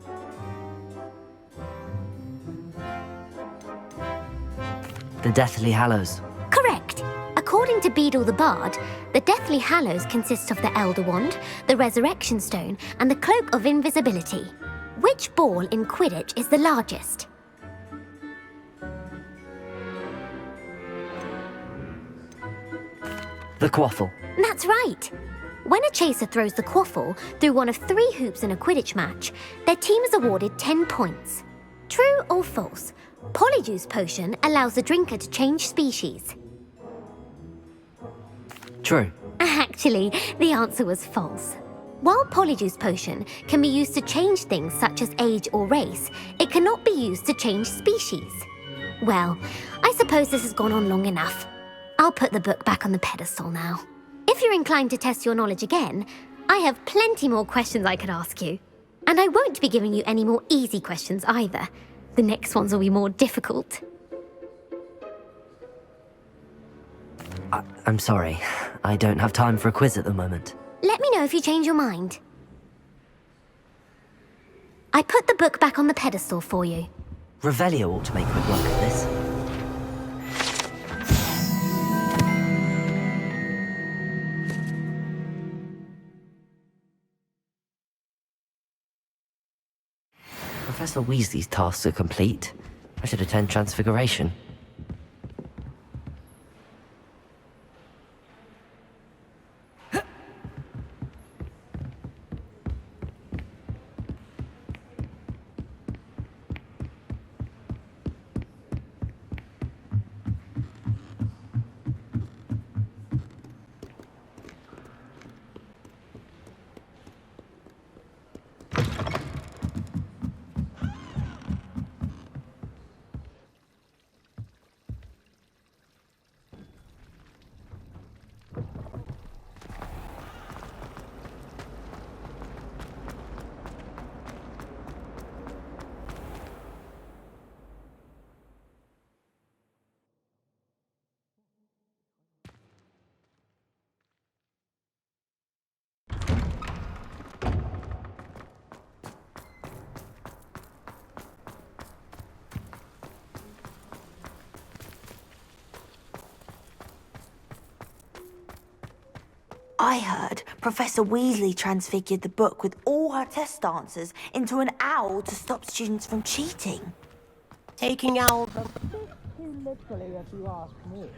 The Deathly Hallows. Correct! According to Beadle the Bard, the Deathly Hallows consists of the Elder Wand, the Resurrection Stone, and the Cloak of Invisibility. Which ball in Quidditch is the largest? The Quaffle. That's right! When a chaser throws the quaffle through one of 3 hoops in a Quidditch match, their team is awarded 10 points. True or false? Polyjuice Potion allows the drinker to change species. True. Actually, the answer was false. While Polyjuice Potion can be used to change things such as age or race, it cannot be used to change species. Well, I suppose this has gone on long enough. I'll put the book back on the pedestal now. If you're inclined to test your knowledge again, I have plenty more questions I could ask you. And I won't be giving you any more easy questions either. The next ones will be more difficult. I'm sorry. I don't have time for a quiz at the moment. Let me know if you change your mind. I put the book back on the pedestal for you. Revelio ought to make quick work of this. Professor Weasley's tasks are complete. I should attend Transfiguration. I heard Professor Weasley transfigured the book with all her test answers into an owl to stop students from cheating. Taking owls a bit too literally, if you ask me.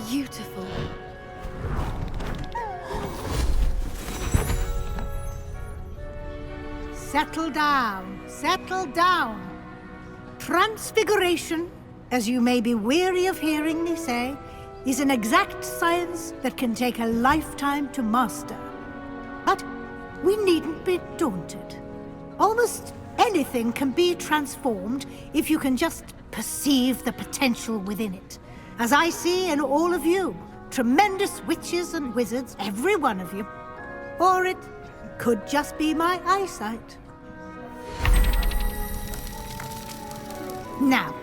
Beautiful. Settle down, settle down. Transfiguration, as you may be weary of hearing me say, is an exact science that can take a lifetime to master. But we needn't be daunted. Almost anything can be transformed if you can just perceive the potential within it. As I see in all of you, tremendous witches and wizards, every one of you. Or it could just be my eyesight. Now,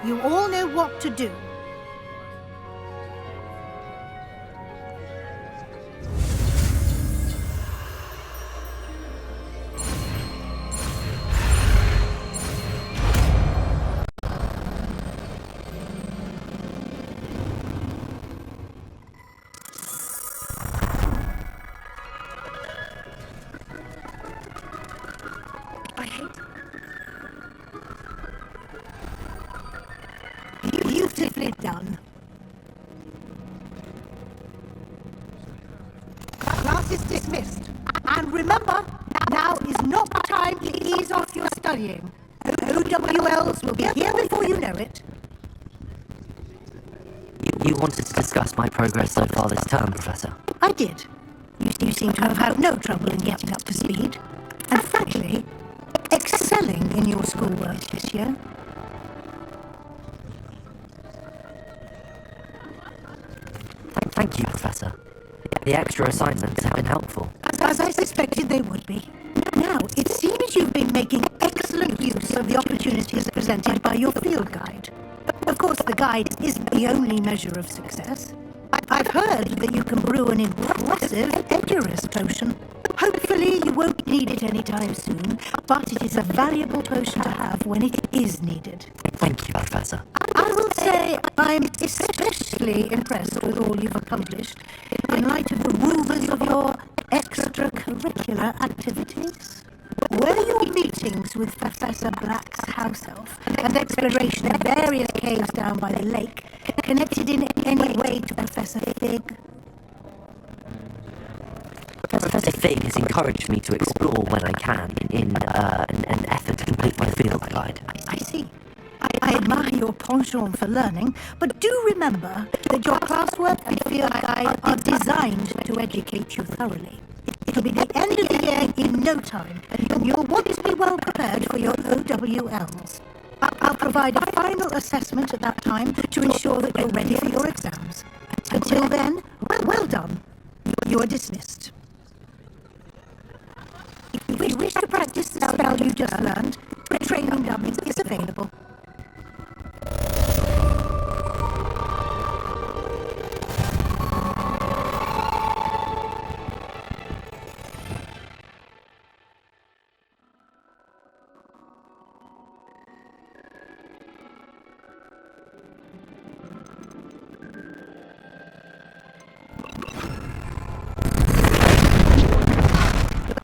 you all know what to do. Class is dismissed. And remember, now is not the time to ease off your studying. OWLs will be here before you know it. You wanted to discuss my progress so far this term, Professor? I did. You seem to have had no trouble in getting up to speed. And frankly, excelling in your schoolwork this year. Thank you, Professor. The extra assignments have been helpful. As I suspected they would be. Now, it seems you've been making excellent use of the opportunities presented by your field guide. Of course, the guide isn't the only measure of success. I've heard that you can brew an impressive Edurus potion. Hopefully, you won't need it anytime soon, but it is a valuable potion to have when it is needed. Thank you, Professor. I will say I'm especially impressed with all you've accomplished in light of the rumours of your extracurricular activities. Were your meetings with Professor Black's house elf and exploration of various caves down by the lake connected in any way to Professor Fig? Professor Fig has encouraged me to explore when I can in an effort to complete my field guide. I see. I admire your penchant for learning, but do remember that your classwork and field guide are designed to educate you thoroughly. It'll be the end of the year in no time, and you'll want to be well prepared for your OWLs. I'll provide a final assessment at that time to ensure that you're ready for your exams. Until then, well done. You are dismissed. If you wish to practice the spell you just learned, training dummy is available.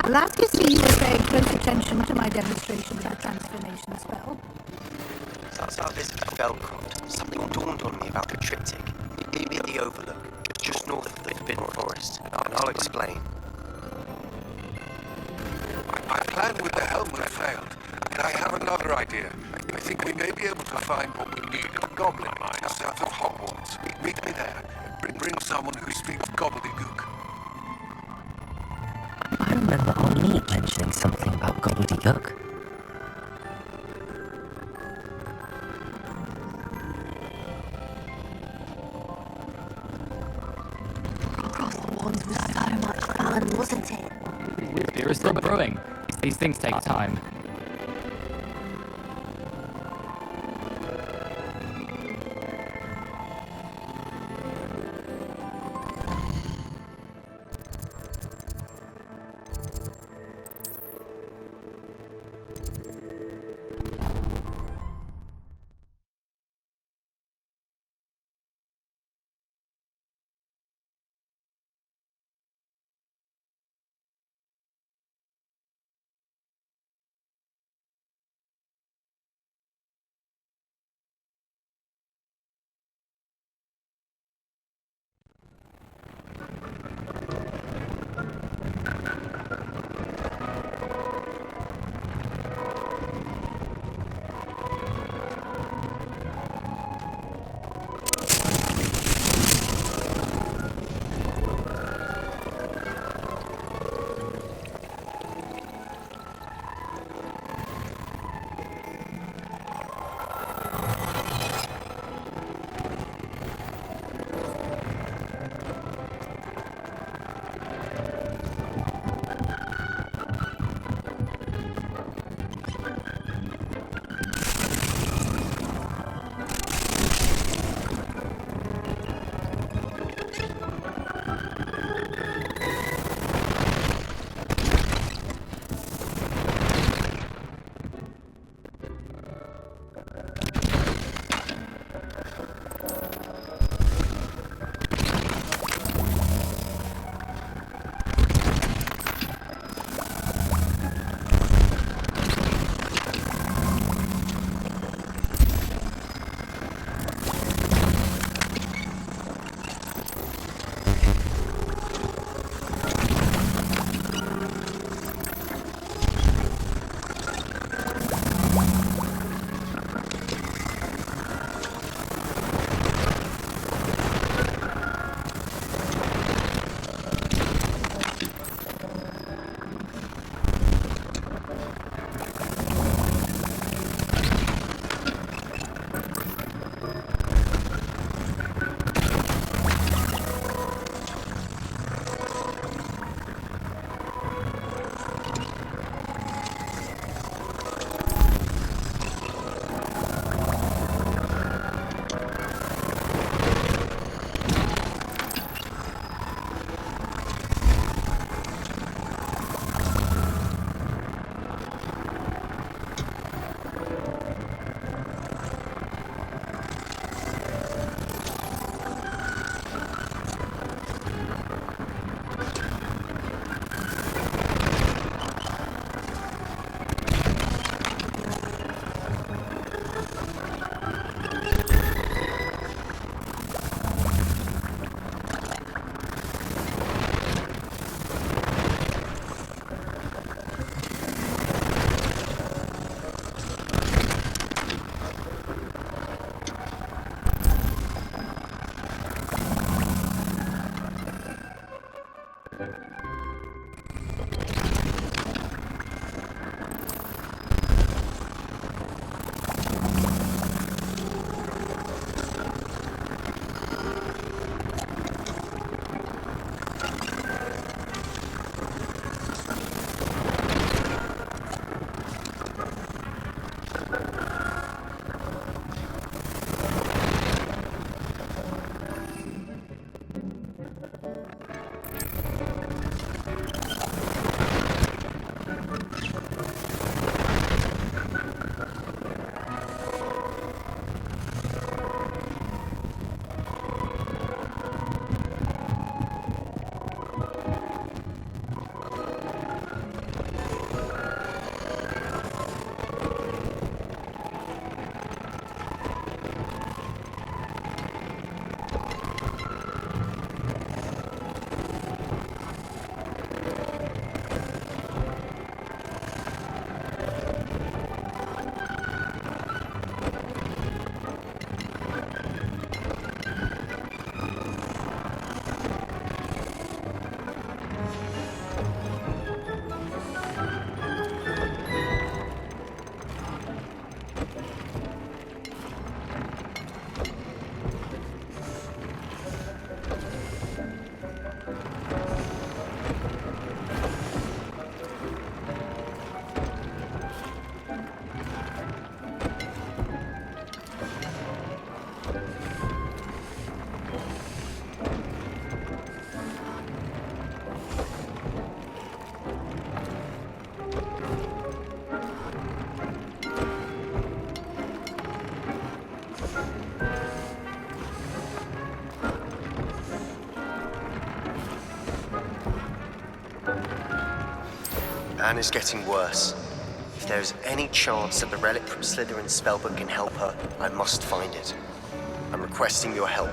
Glad to see you paying close attention to my demonstration of the transformation spell. Since our visit to Belcroft, something dawned on me about the triptych in the Overlook, just north of the Forbidden Forest, and I'll explain. My plan with the helmet failed, and I have another idea. I think we may be able to find what we need in a goblin mine south of Howarts. Meet me there. Bring someone who speaks gobbledygook. I remember Omni mentioning something about gobbledygook. Across the wands was so much fun, wasn't it? Beer is still brewing. These things take time. Anne is getting worse. If there is any chance that the relic from Slytherin's spellbook can help her, I must find it. I'm requesting your help.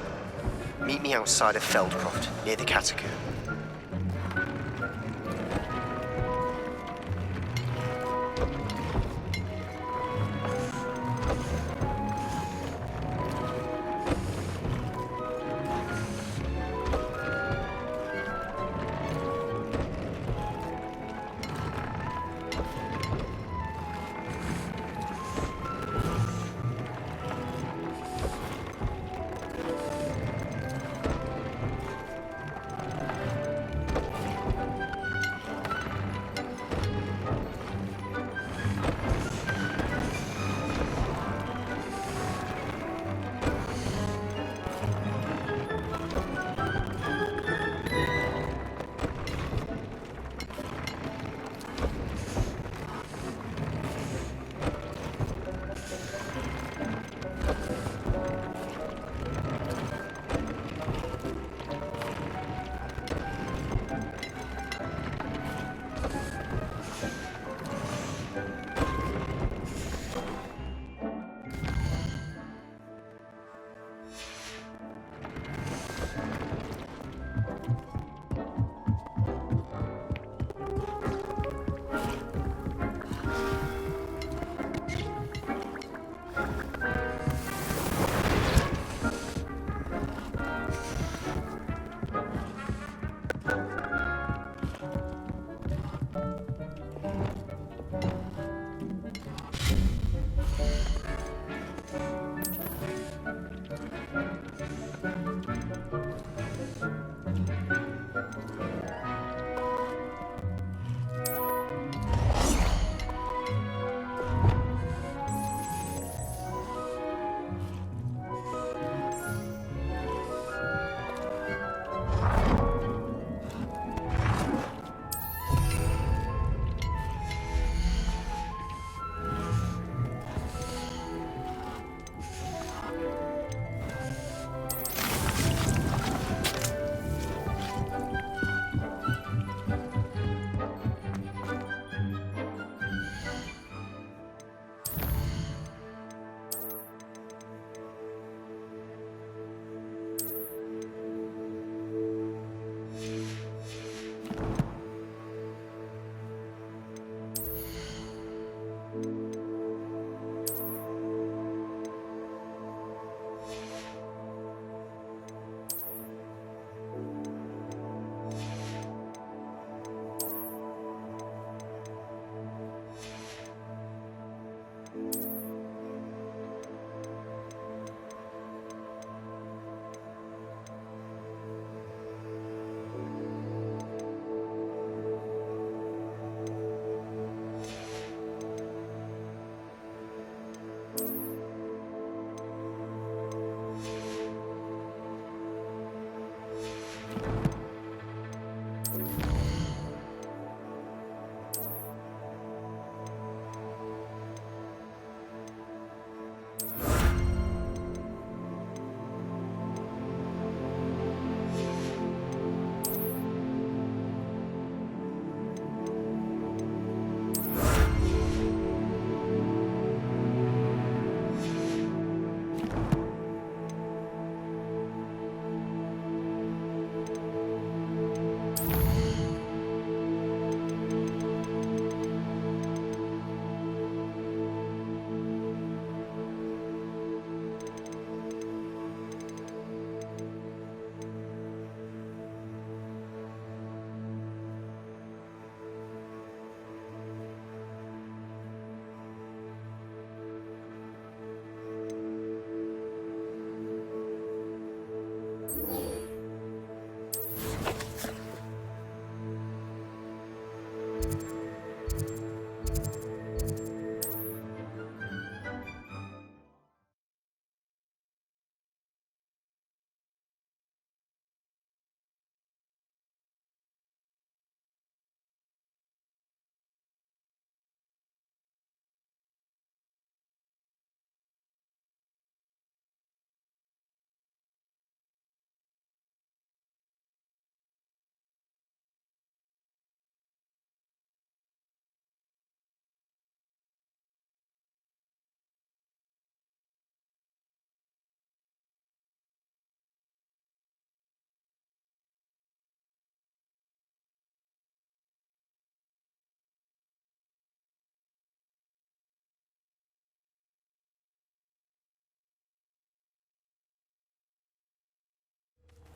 Meet me outside of Feldcroft, near the Catacomb.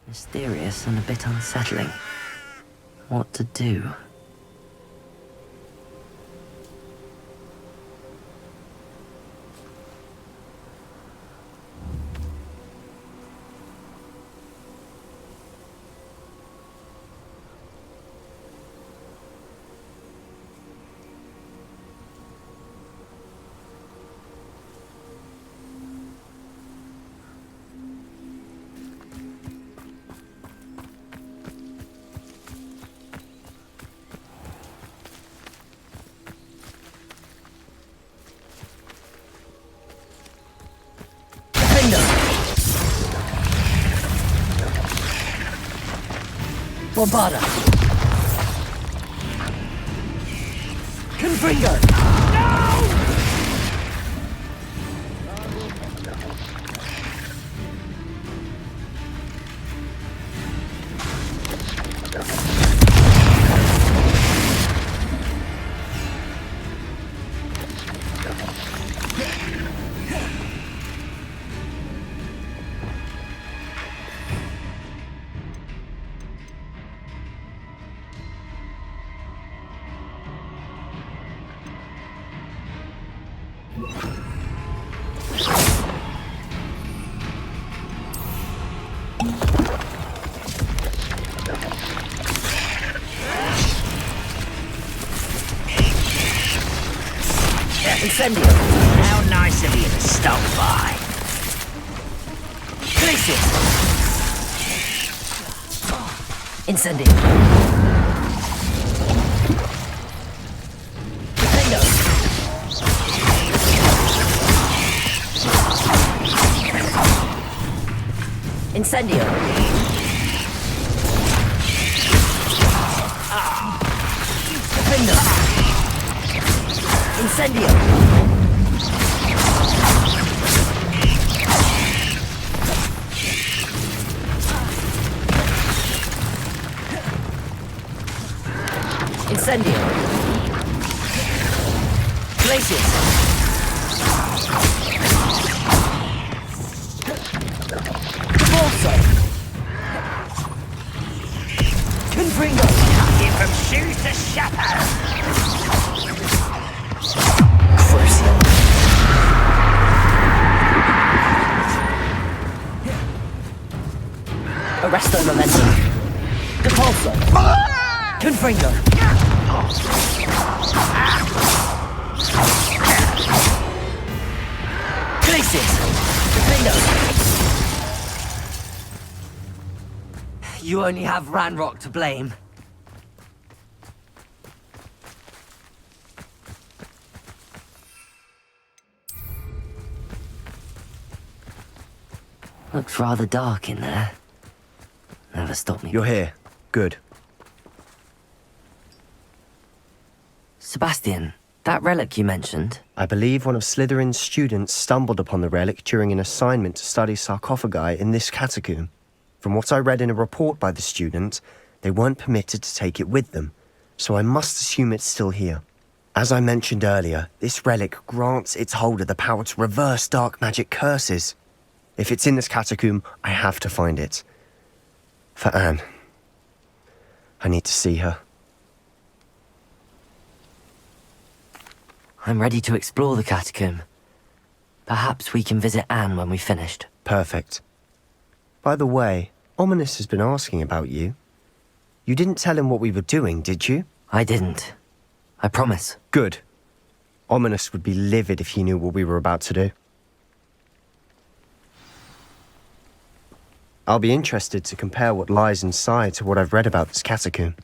Mysterious and a bit unsettling. What to do? Bombada! Confringo! Incendio! How nice of you to stop by. Glacius! Incendio! Defendo! Incendio! Defendo! Incendio! Incendio! Glacius! Bolso! Confringo! Cut you from shoes to chapeau! Arresto momentum. Depulso. Confringo. Glacius. Defendo. You only have Ranrock to blame. Looks rather dark in there. Never stopped me. You're here. Good. Sebastian, that relic you mentioned. I believe one of Slytherin's students stumbled upon the relic during an assignment to study sarcophagi in this catacomb. From what I read in a report by the student, they weren't permitted to take it with them, so I must assume it's still here. As I mentioned earlier, this relic grants its holder the power to reverse dark magic curses. If it's in this catacomb, I have to find it. For Anne. I need to see her. I'm ready to explore the catacomb. Perhaps we can visit Anne when we've finished. Perfect. By the way, Ominous has been asking about you. You didn't tell him what we were doing, did you? I didn't. I promise. Good. Ominous would be livid if he knew what we were about to do. I'll be interested to compare what lies inside to what I've read about this catacomb.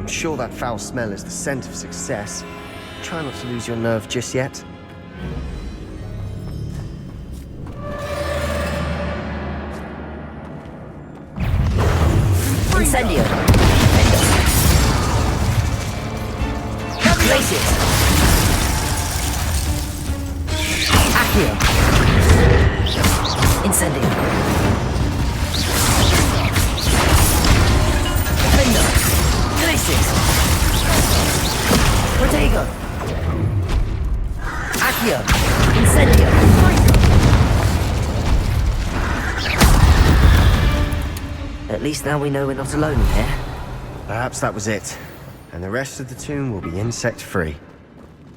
sure that foul smell is the scent of success. Try not to lose your nerve just yet. Incendio. Places. Accio. Incendio. Defender. Places. Protego. Accio. Incendio. At least now we know we're not alone in here. Perhaps that was it. And the rest of the tomb will be insect-free.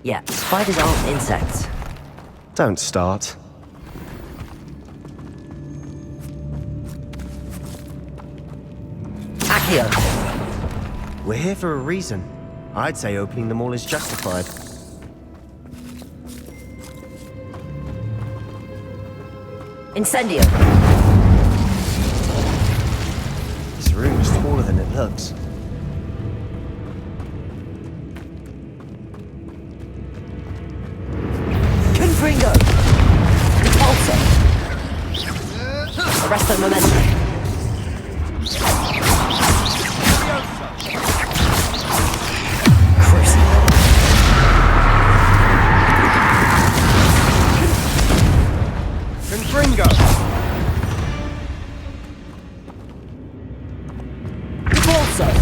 Yeah, spiders aren't insects. Don't start. Accio. We're here for a reason. I'd say opening them all is justified. Incendio. This room is taller than it looks. Confringo. Repulsor. Arresto momentum. Confringo. Repulsor.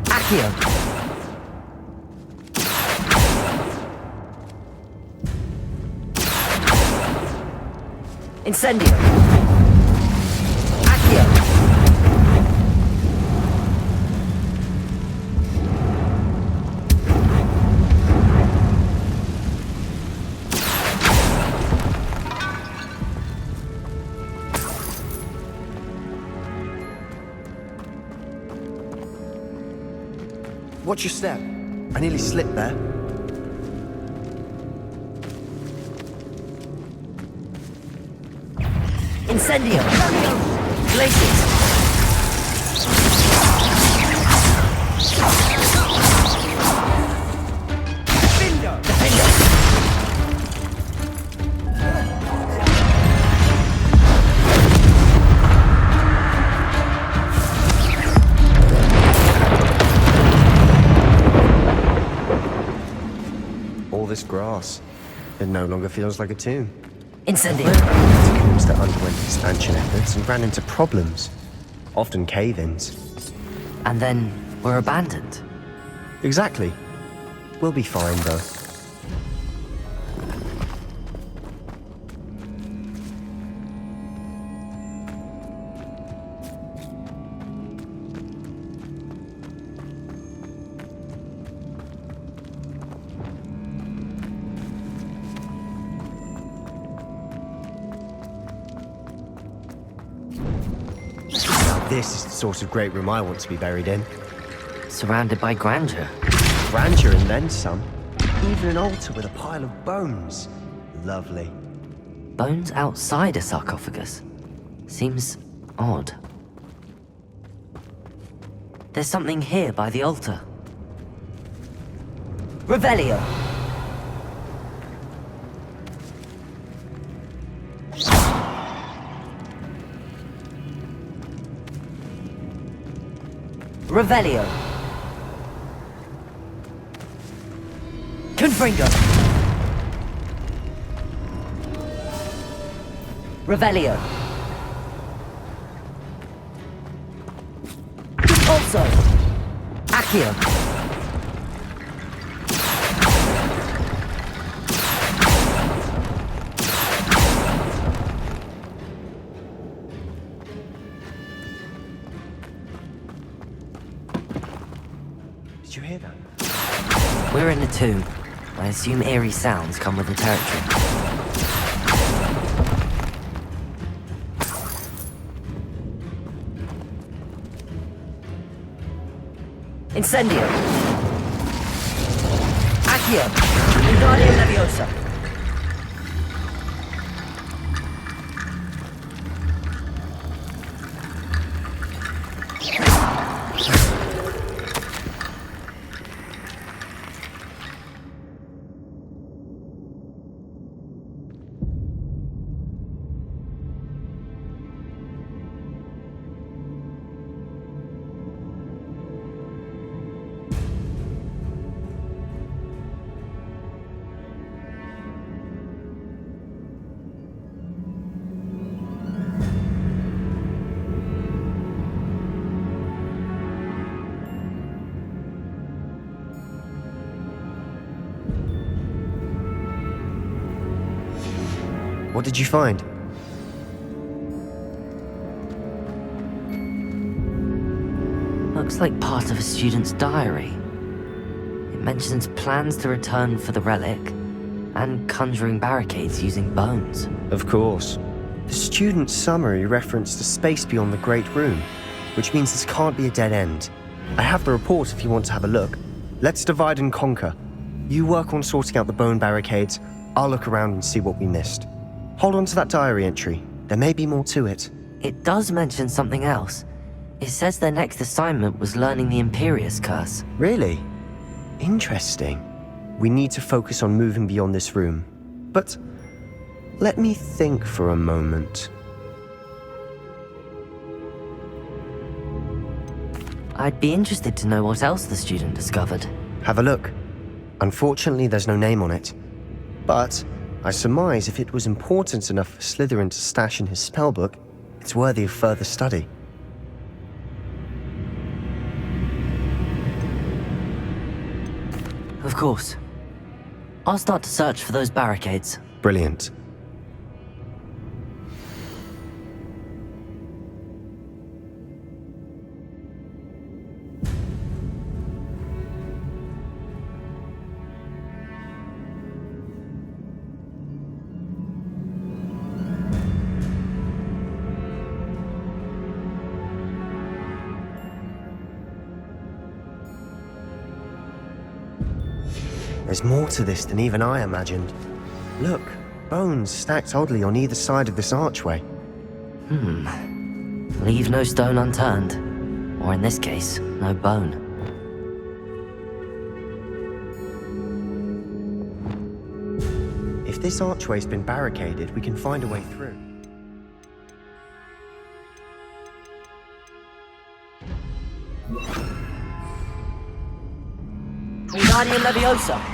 Accio. Incendio. Accio. Watch your step. I nearly slipped there. Incendio. Glaciers. Defender. All this grass. It no longer feels like a tomb. Incendio. Tombs that underwent expansion efforts and ran into problems. Often cave-ins. And then we're abandoned. Exactly. We'll be fine, though. This is the sort of great room I want to be buried in. Surrounded by grandeur. Grandeur and then some. Even an altar with a pile of bones. Lovely. Bones outside a sarcophagus. Seems odd. There's something here by the altar. Revelio. Revelio. Confringo. Revelio. Repulso. Accio. Did you hear that? We're in a tomb. I assume eerie sounds come with the territory. Incendio. Accio. Wingardium Leviosa. What did you find? Looks like part of a student's diary. It mentions plans to return for the relic and conjuring barricades using bones. Of course. The student's summary referenced a space beyond the Great Room, which means this can't be a dead end. I have the report if you want to have a look. Let's divide and conquer. You work on sorting out the bone barricades. I'll look around and see what we missed. Hold on to that diary entry. There may be more to it. It does mention something else. It says their next assignment was learning the Imperius Curse. Really? Interesting. We need to focus on moving beyond this room. But let me think for a moment. I'd be interested to know what else the student discovered. Have a look. Unfortunately, there's no name on it. But I surmise if it was important enough for Slytherin to stash in his spellbook, it's worthy of further study. Of course. I'll start to search for those barricades. Brilliant. There's more to this than even I imagined. Look, bones stacked oddly on either side of this archway. Leave no stone unturned. Or in this case, no bone. If this archway's been barricaded, we can find a way through. Wingardium Leviosa.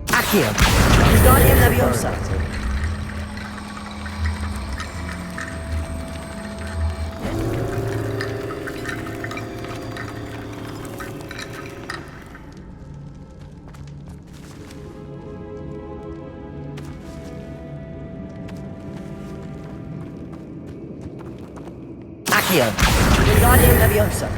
Accio. Wingardium Leviosa. Accio. Wingardium Leviosa.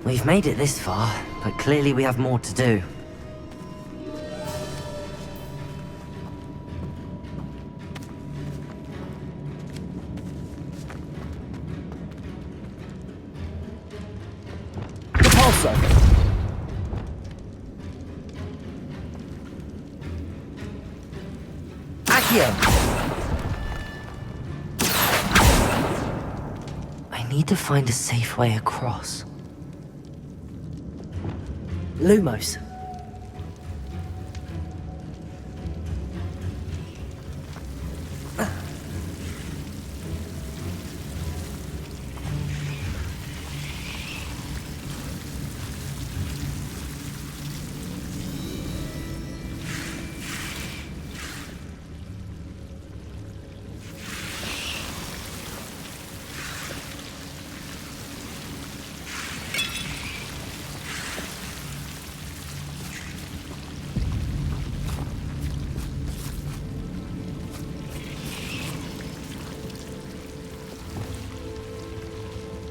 We've made it this far, but clearly we have more to do. Repulsor. Accio. I need to find a safe way across. Lumos.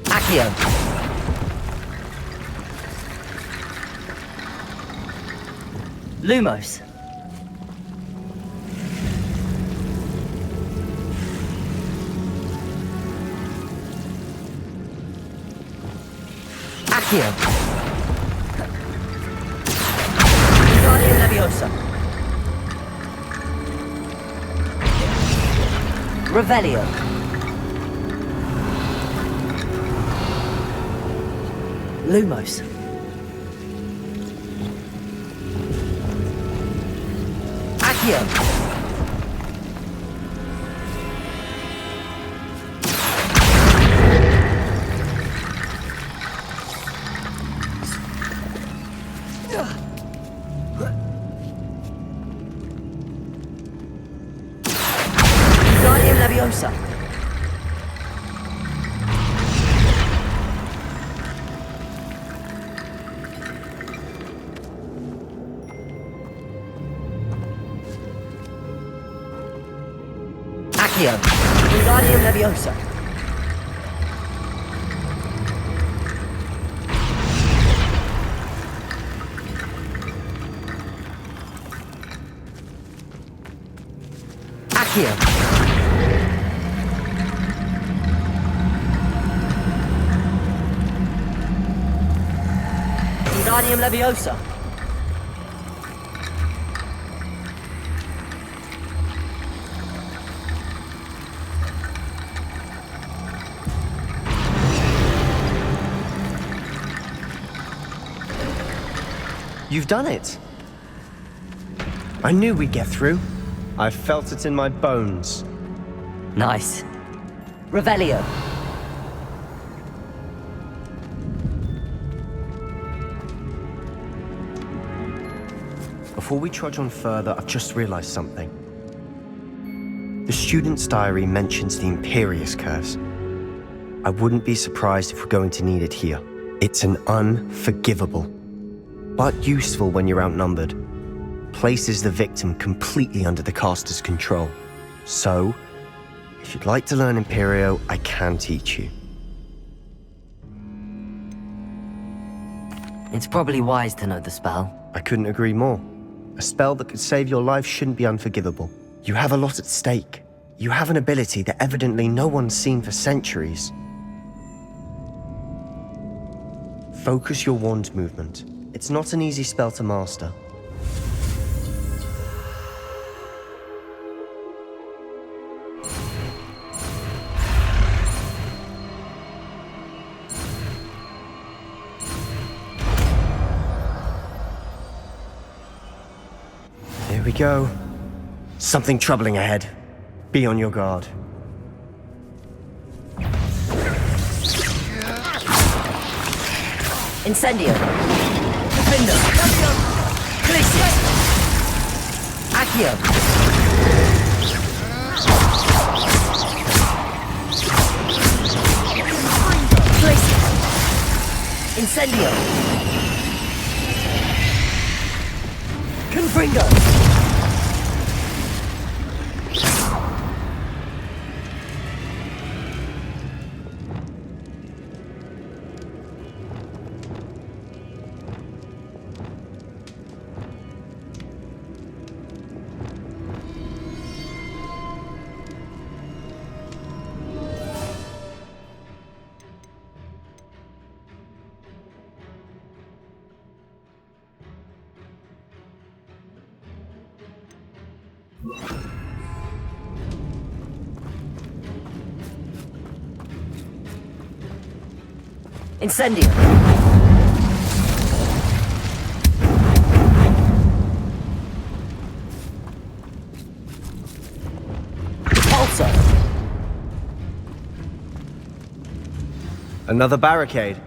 Accio. Lumos. Accio. Wingardium Leviosa. Revelio. Lumos. Accio. Leviosa. Accio. Wingardium Leviosa. Accio. Wingardium Leviosa. You've done it. I knew we'd get through. I felt it in my bones. Nice. Revelio. Before we trudge on further, I've just realized something. The student's diary mentions the Imperious Curse. I wouldn't be surprised if we're going to need it here. It's an unforgivable, but useful when you're outnumbered. Places the victim completely under the caster's control. So, if you'd like to learn Imperio, I can teach you. It's probably wise to know the spell. I couldn't agree more. A spell that could save your life shouldn't be unforgivable. You have a lot at stake. You have an ability that evidently no one's seen for centuries. Focus your wand movement. It's not an easy spell to master. Here we go. Something troubling ahead. Be on your guard. Incendio. Defender. Glacius. Accio. Glacius. Incendio. Confringo. Incendio. Repulsor. Another barricade.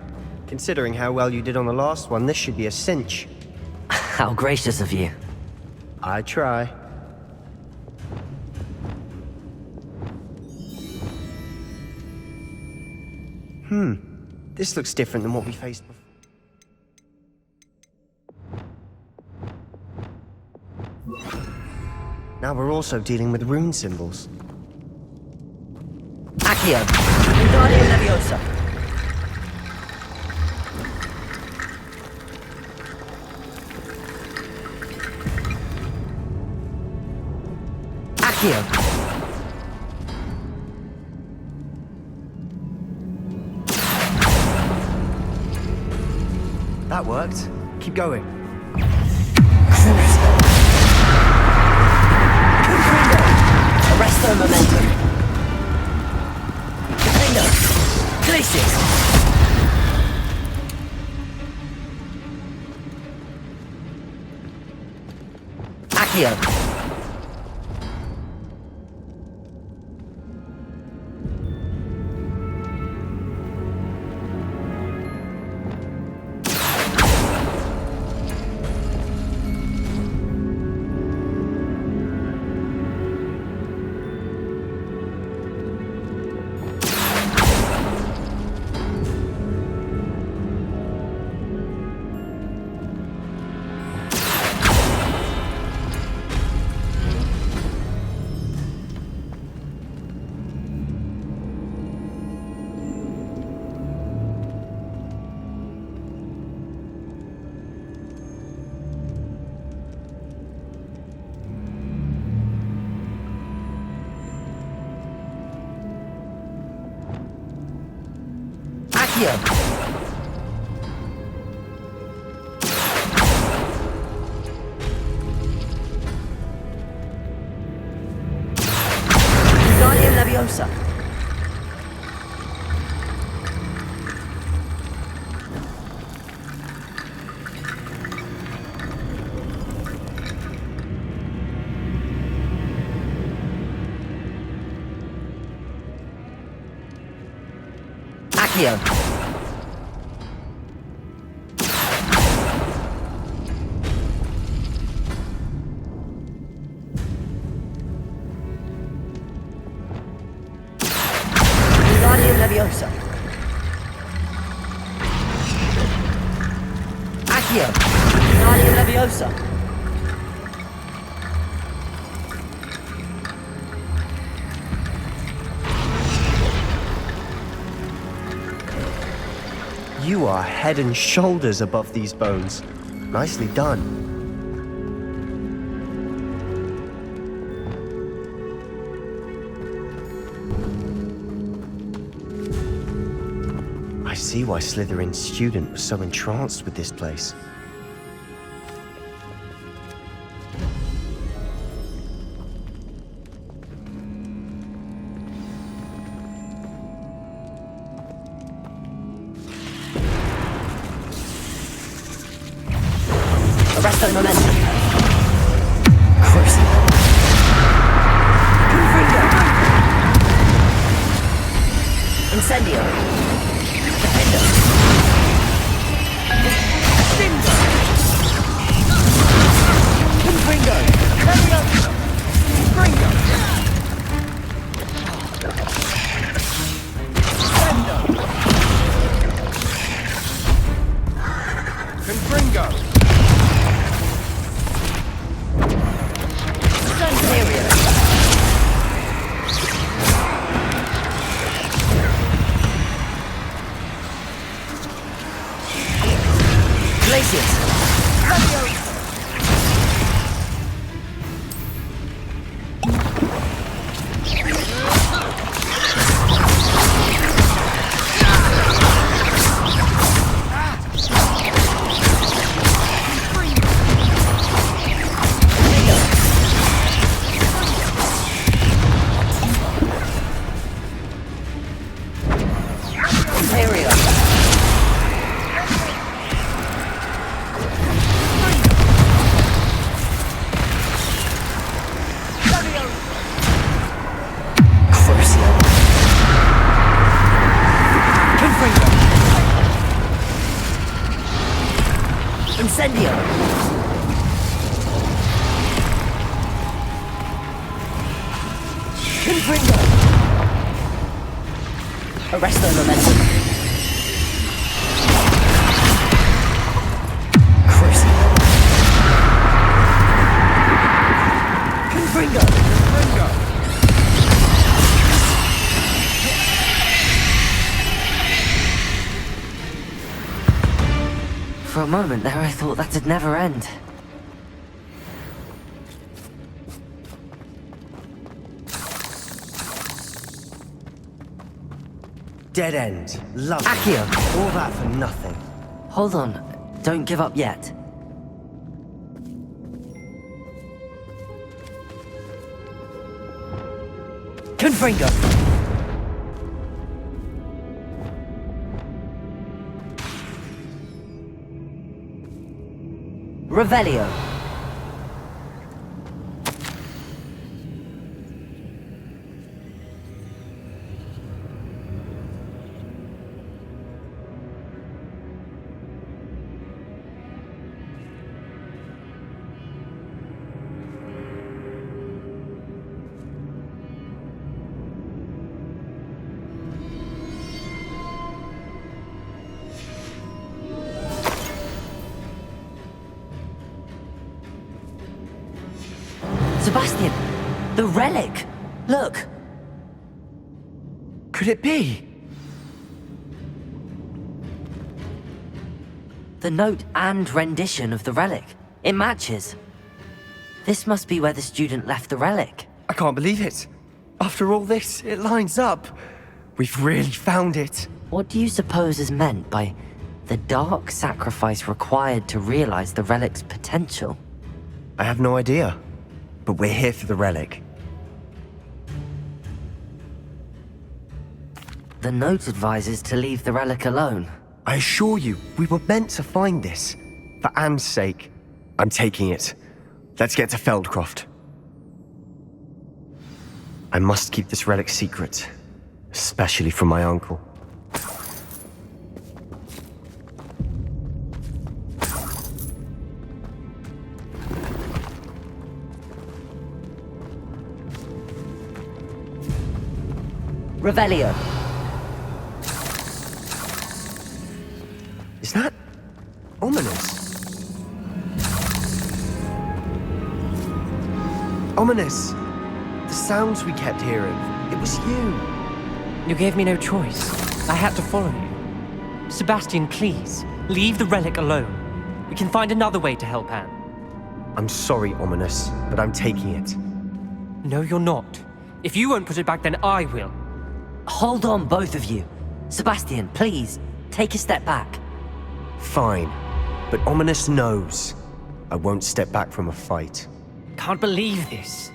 Considering how well you did on the last one, this should be a cinch. How gracious of you. I try. This looks different than what we faced before. Now we're also dealing with rune symbols. Accio. Wingardium Leviosa. Accio. That worked. Keep going. Arresto momentum. Defender. Glacius. Accio. Accio! Wingardium Leviosa! Accio! Wingardium Leviosa! Accio! Wingardium Leviosa! You are head and shoulders above these bones. Nicely done. I see why Slytherin's student was so entranced with this place. Arresto momentum. Crucible. Confringo. Incendio. Defender. Extindo. Confringo. Leviosa. Confringo. Defender. Confringo. Incendio! Confringo! Arresto momentum. Crucible! Confringo! Confringo! For a moment there, I thought that'd never end. Dead end. Lovely. Accio! All that for nothing. Hold on. Don't give up yet. Confringo! Revelio! Sebastian! The relic! Look! Could it be? The note and rendition of the relic. It matches. This must be where the student left the relic. I can't believe it. After all this, it lines up. We've really found it. What do you suppose is meant by the dark sacrifice required to realize the relic's potential? I have no idea, but we're here for the relic. The note advises to leave the relic alone. I assure you, we were meant to find this. For Anne's sake, I'm taking it. Let's get to Feldcroft. I must keep this relic secret, especially from my uncle. Revelio. Is that ominous? Ominous! The sounds we kept hearing. It was you. You gave me no choice. I had to follow you. Sebastian, please, leave the relic alone. We can find another way to help Anne. I'm sorry, Ominous, but I'm taking it. No, you're not. If you won't put it back, then I will. Hold on, both of you. Sebastian, please, take a step back. Fine, but Ominous knows I won't step back from a fight. Can't believe this.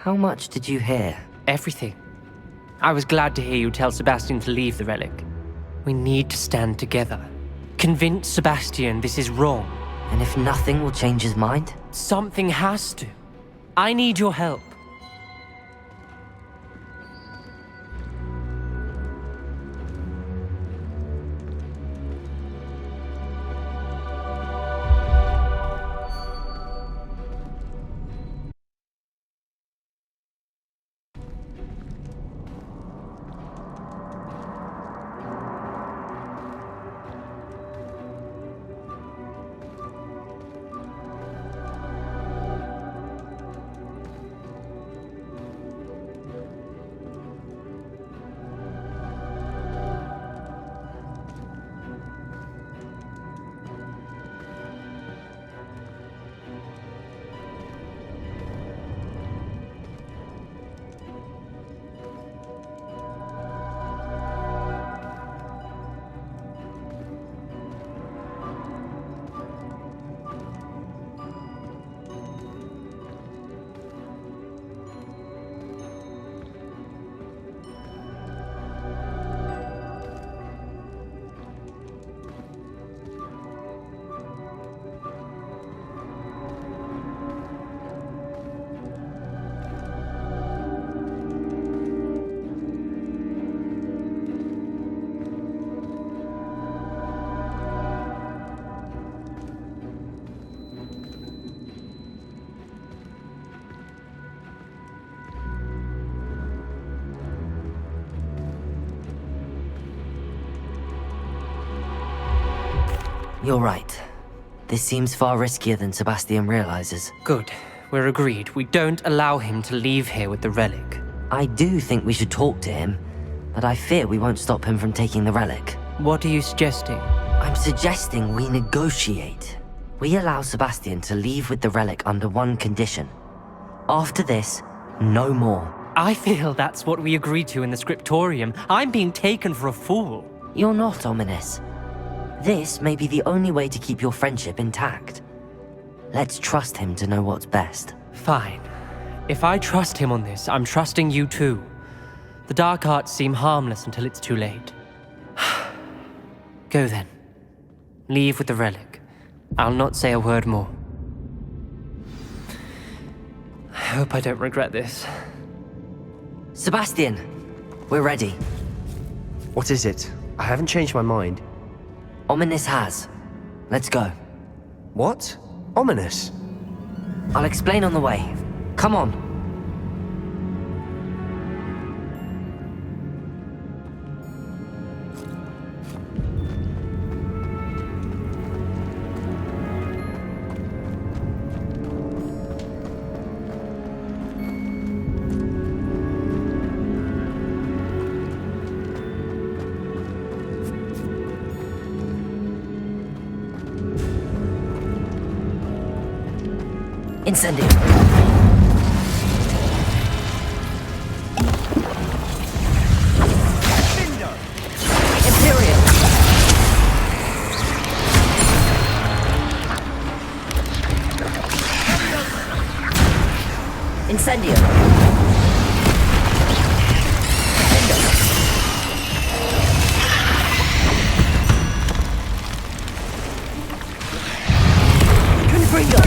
How much did you hear? Everything. I was glad to hear you tell Sebastian to leave the relic. We need to stand together. Convince Sebastian this is wrong. And if nothing will change his mind? Something has to. I need your help. You're right. This seems far riskier than Sebastian realizes. Good. We're agreed. We don't allow him to leave here with the relic. I do think we should talk to him, but I fear we won't stop him from taking the relic. What are you suggesting? I'm suggesting we negotiate. We allow Sebastian to leave with the relic under one condition. After this, no more. I feel that's what we agreed to in the scriptorium. I'm being taken for a fool. You're not, Ominous. This may be the only way to keep your friendship intact. Let's trust him to know what's best. Fine. If I trust him on this, I'm trusting you too. The dark arts seem harmless until it's too late. Go then. Leave with the relic. I'll not say a word more. I hope I don't regret this. Sebastian, we're ready. What is it? I haven't changed my mind. Ominous has. Let's go. What? Ominous? I'll explain on the way. Come on. Incendio. Imperial. Incendio. Confringo.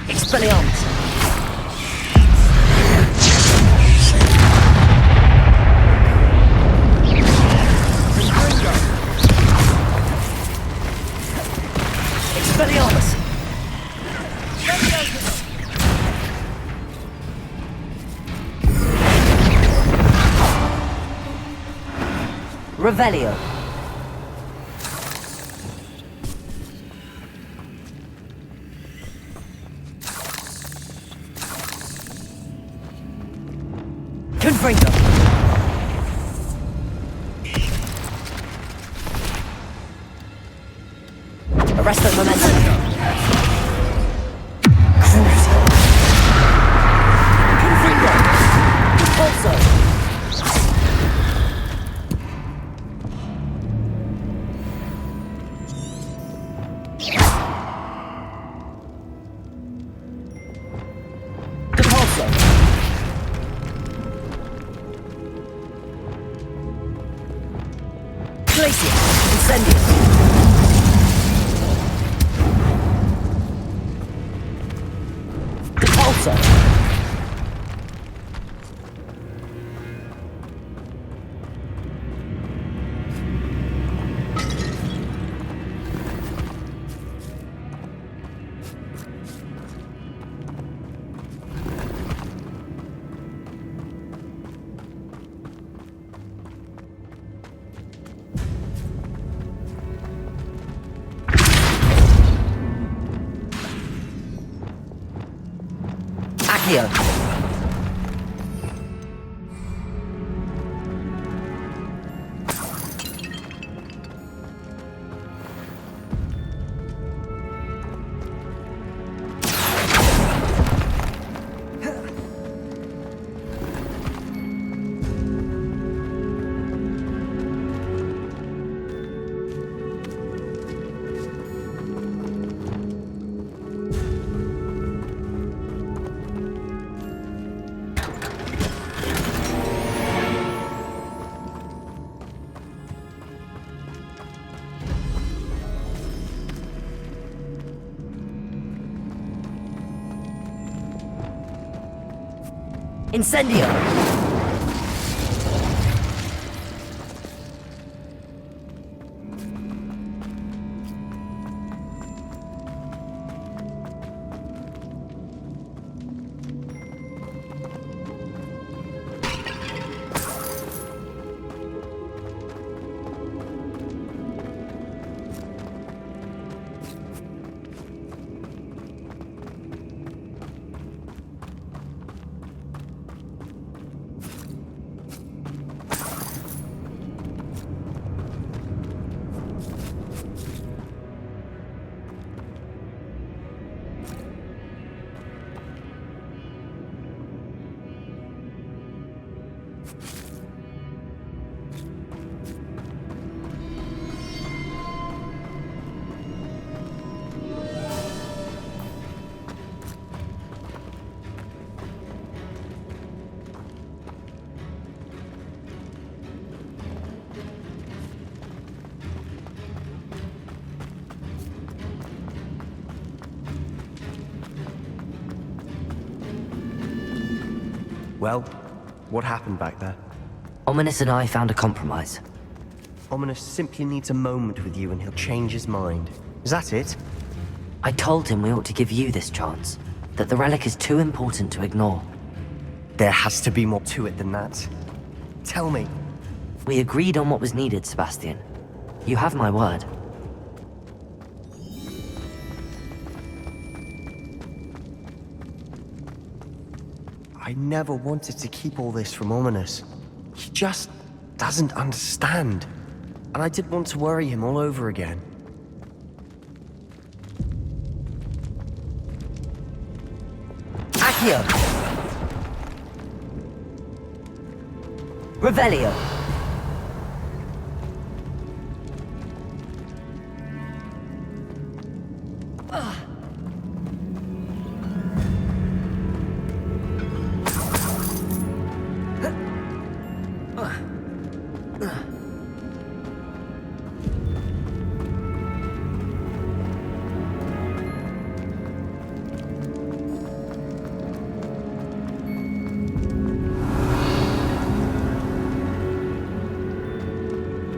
Expelliarmus! Expelliarmus! Revelio. Confringo. Arresto momentum. Confringo. Also. Glacier, Incendio. Depulso. Accio. Incendio! Well, what happened back there? Ominous and I found a compromise. Ominous simply needs a moment with you and he'll change his mind. Is that it? I told him we ought to give you this chance, that the relic is too important to ignore. There has to be more to it than that. Tell me. We agreed on what was needed, Sebastian. You have my word. I never wanted to keep all this from Ominous. He just doesn't understand. And I didn't want to worry him all over again. Accio! Revelio!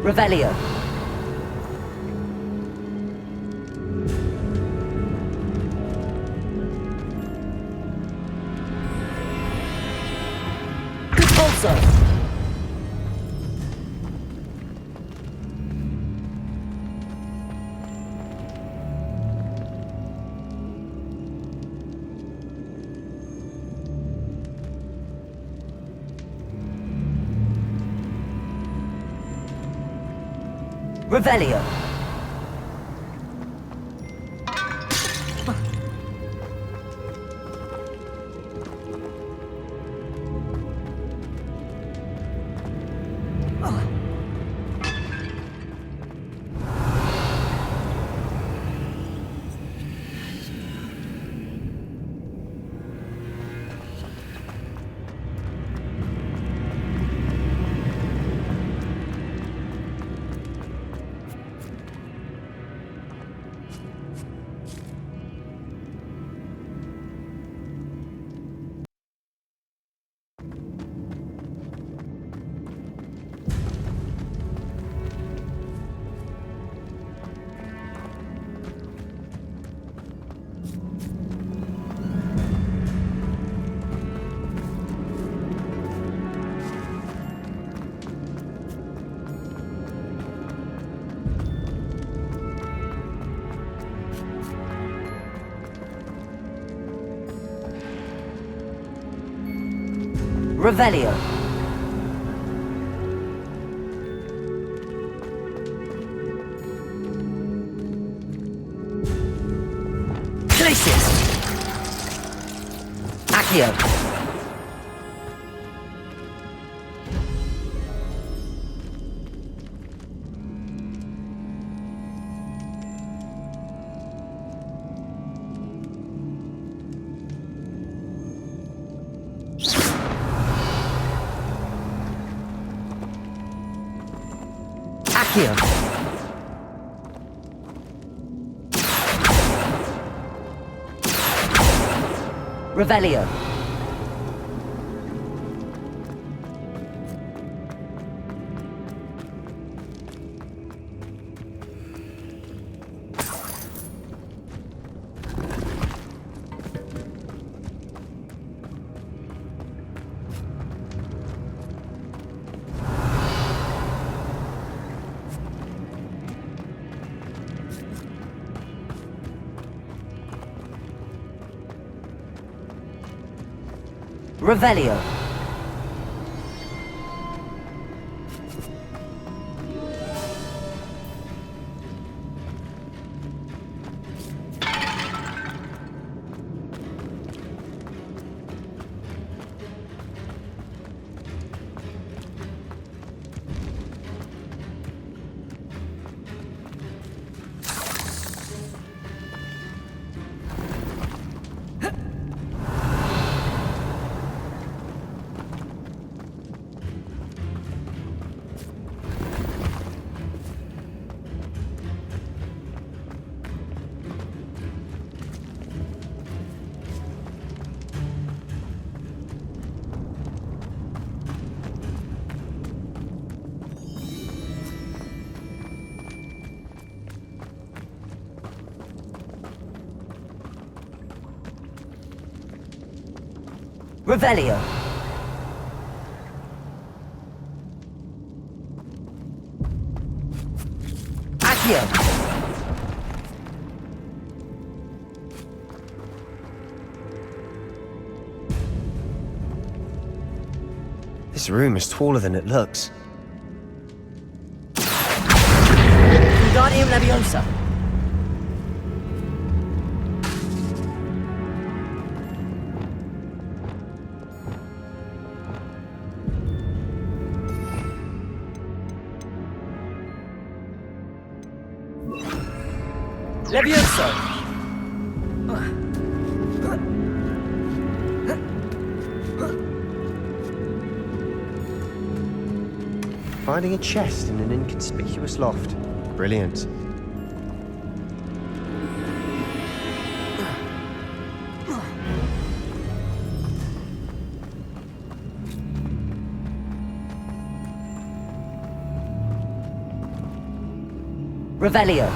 Revelio. Repulso. Revelio. Revelio. Glacius. Accio. Accio. Revelio. Revelio. Revelio. Accio. This room is taller than it looks. Wingardium Leviosa. Levioso. Finding a chest in an inconspicuous loft. Brilliant. Revelio.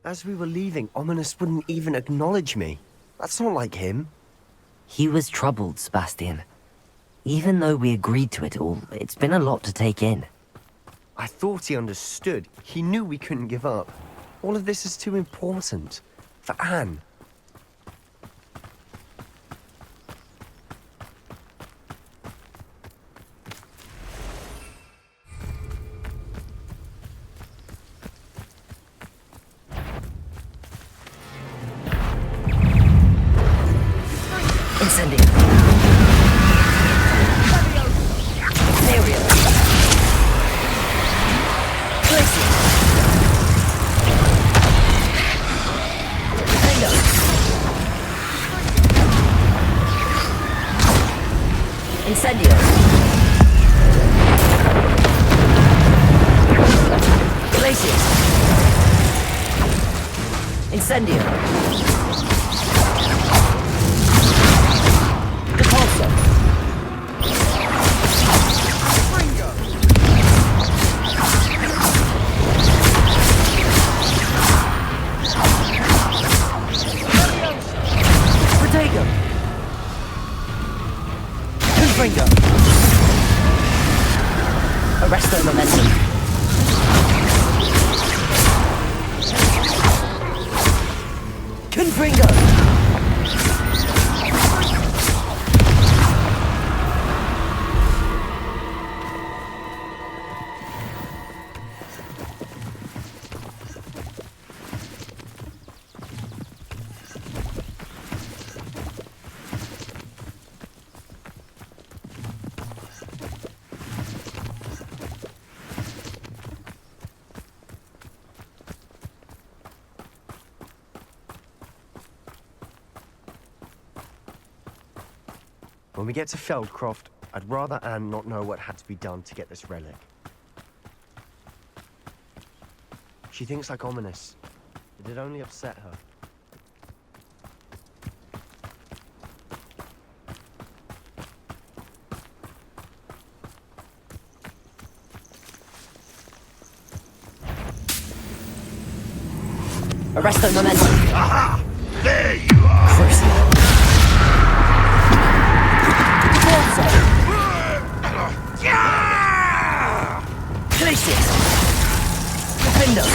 As we were leaving, Ominous wouldn't even acknowledge me. That's not like him. He was troubled, Sebastian. Even though we agreed to it all, it's been a lot to take in. I thought he understood. He knew we couldn't give up. All of this is too important. For Anne. Incendio. Aerial. Glacier. Hang Incendio. Glacier. Incendio. Arresto momentum. Confringo. When we get to Feldcroft, I'd rather Anne not know what had to be done to get this relic. She thinks like Ominous. It'd only upset her. Arresto momentum. Aha! There you are! Crucible. Glacius! Defender!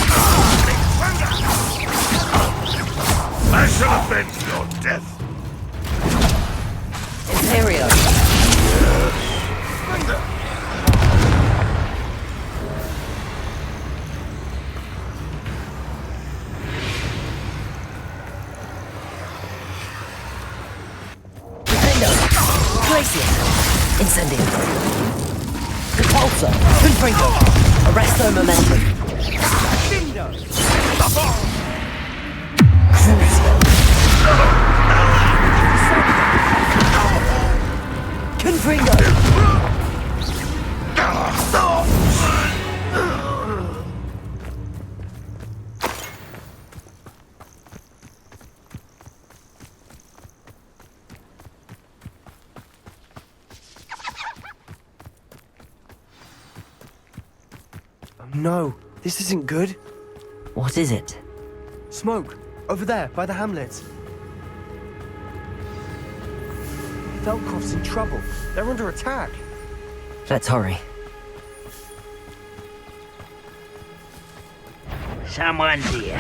I shall avenge your death! Imperio! Glacier. Incendio. Repulsor. Confringo. Arresto momentum. Crucio. Confringo. No, this isn't good. What is it? Smoke, over there, by the hamlet. Velkov's in trouble. They're under attack. Let's hurry. Someone's here.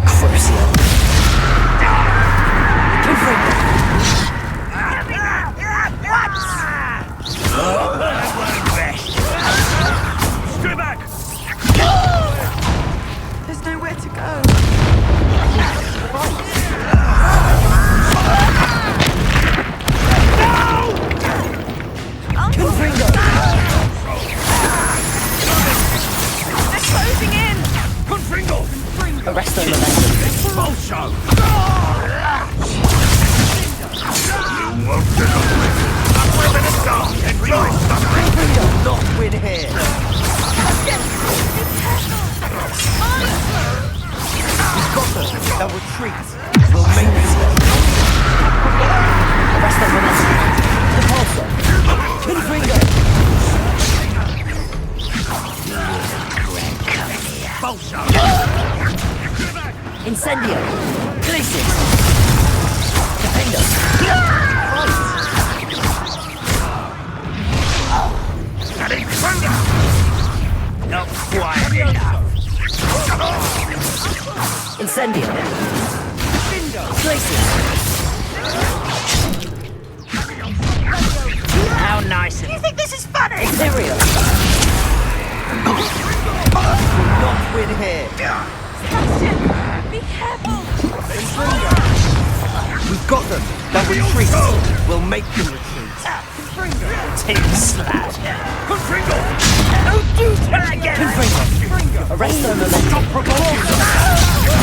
Crucio. Confringo. Stay back! There's nowhere to go. Confringo. They're closing in. Confringo! Arresto momentum. Balsho! You won't get away. I'm in the dark. Enjoy something. Not win here. We've got them. They'll retreat. We'll make this. Arresto momentum. Repulsor. Confringo. Balsho! Incendio. Glacier. Defendo. An intruder! Not quite enough. Incendio. Glacier. How nice Do you think this is funny? Imperial. Not win here. Be careful. We've got them. They'll retreat. We'll make them retreat. team slash. Confringo! Don't do that again! Confringo. Arresto momentum. Stop provoking!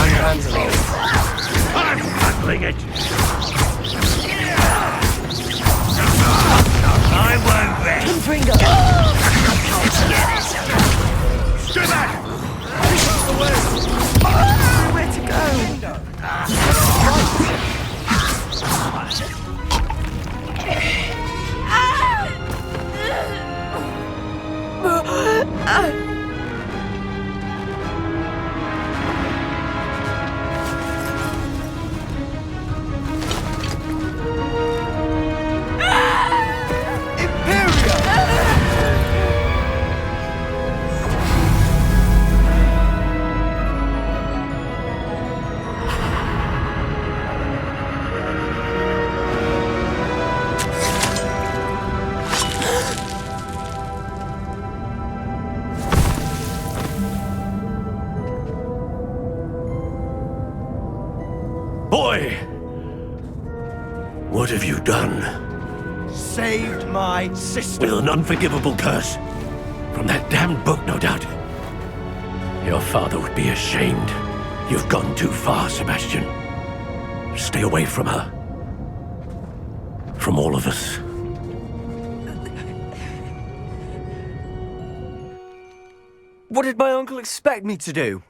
I'm handling it. I'm handling it! I won't rest. Confringo. Stay back! Nowhere to go. Boy! What have you done? Saved my sister. With an unforgivable curse. From that damned book, no doubt. Your father would be ashamed. You've gone too far, Sebastian. Stay away from her. From all of us. What did my uncle expect me to do?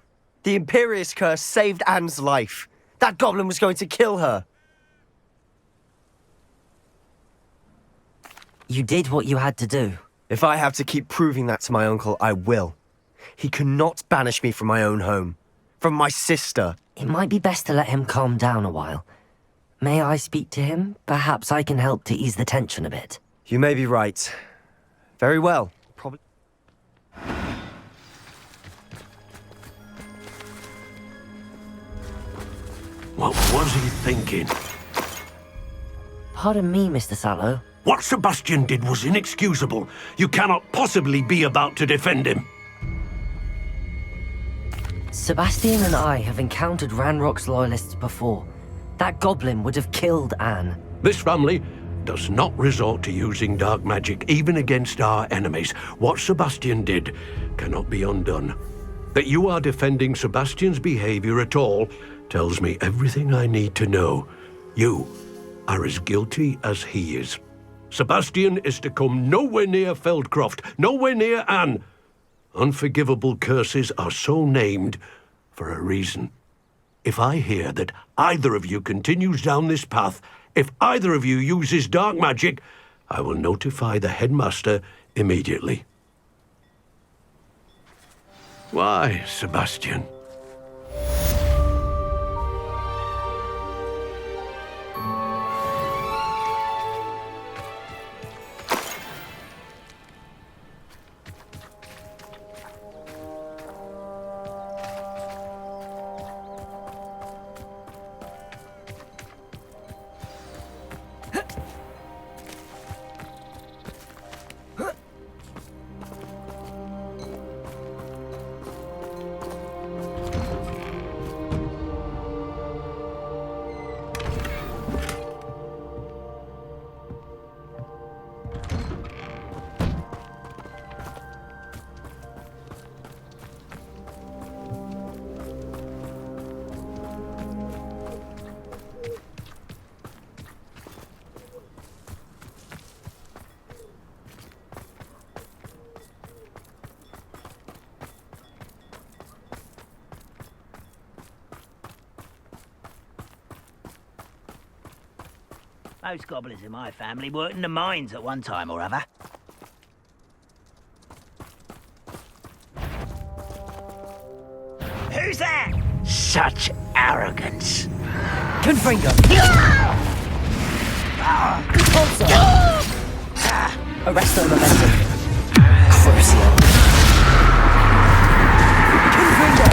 The Imperious curse saved Anne's life. That goblin was going to kill her. You did what you had to do. If I have to keep proving that to my uncle, I will. He cannot banish me from my own home. From my sister. It might be best to let him calm down a while. May I speak to him? Perhaps I can help to ease the tension a bit. You may be right. Very well. Probably. What was he thinking? Pardon me, Mr. Sallow. What Sebastian did was inexcusable. You cannot possibly be about to defend him. Sebastian and I have encountered Ranrock's loyalists before. That goblin would have killed Anne. This family does not resort to using dark magic even against our enemies. What Sebastian did cannot be undone. That you are defending Sebastian's behavior at all tells me everything I need to know. You are as guilty as he is. Sebastian is to come nowhere near Feldcroft, nowhere near Anne. Unforgivable curses are so named for a reason. If I hear that either of you continues down this path, if either of you uses dark magic, I will notify the headmaster immediately. Why, Sebastian? Most gobblers in my family worked in the mines at one time or other. Who's that? Such arrogance. Confringo! Repulsor! Arresto momentum. Crucio. Confringo!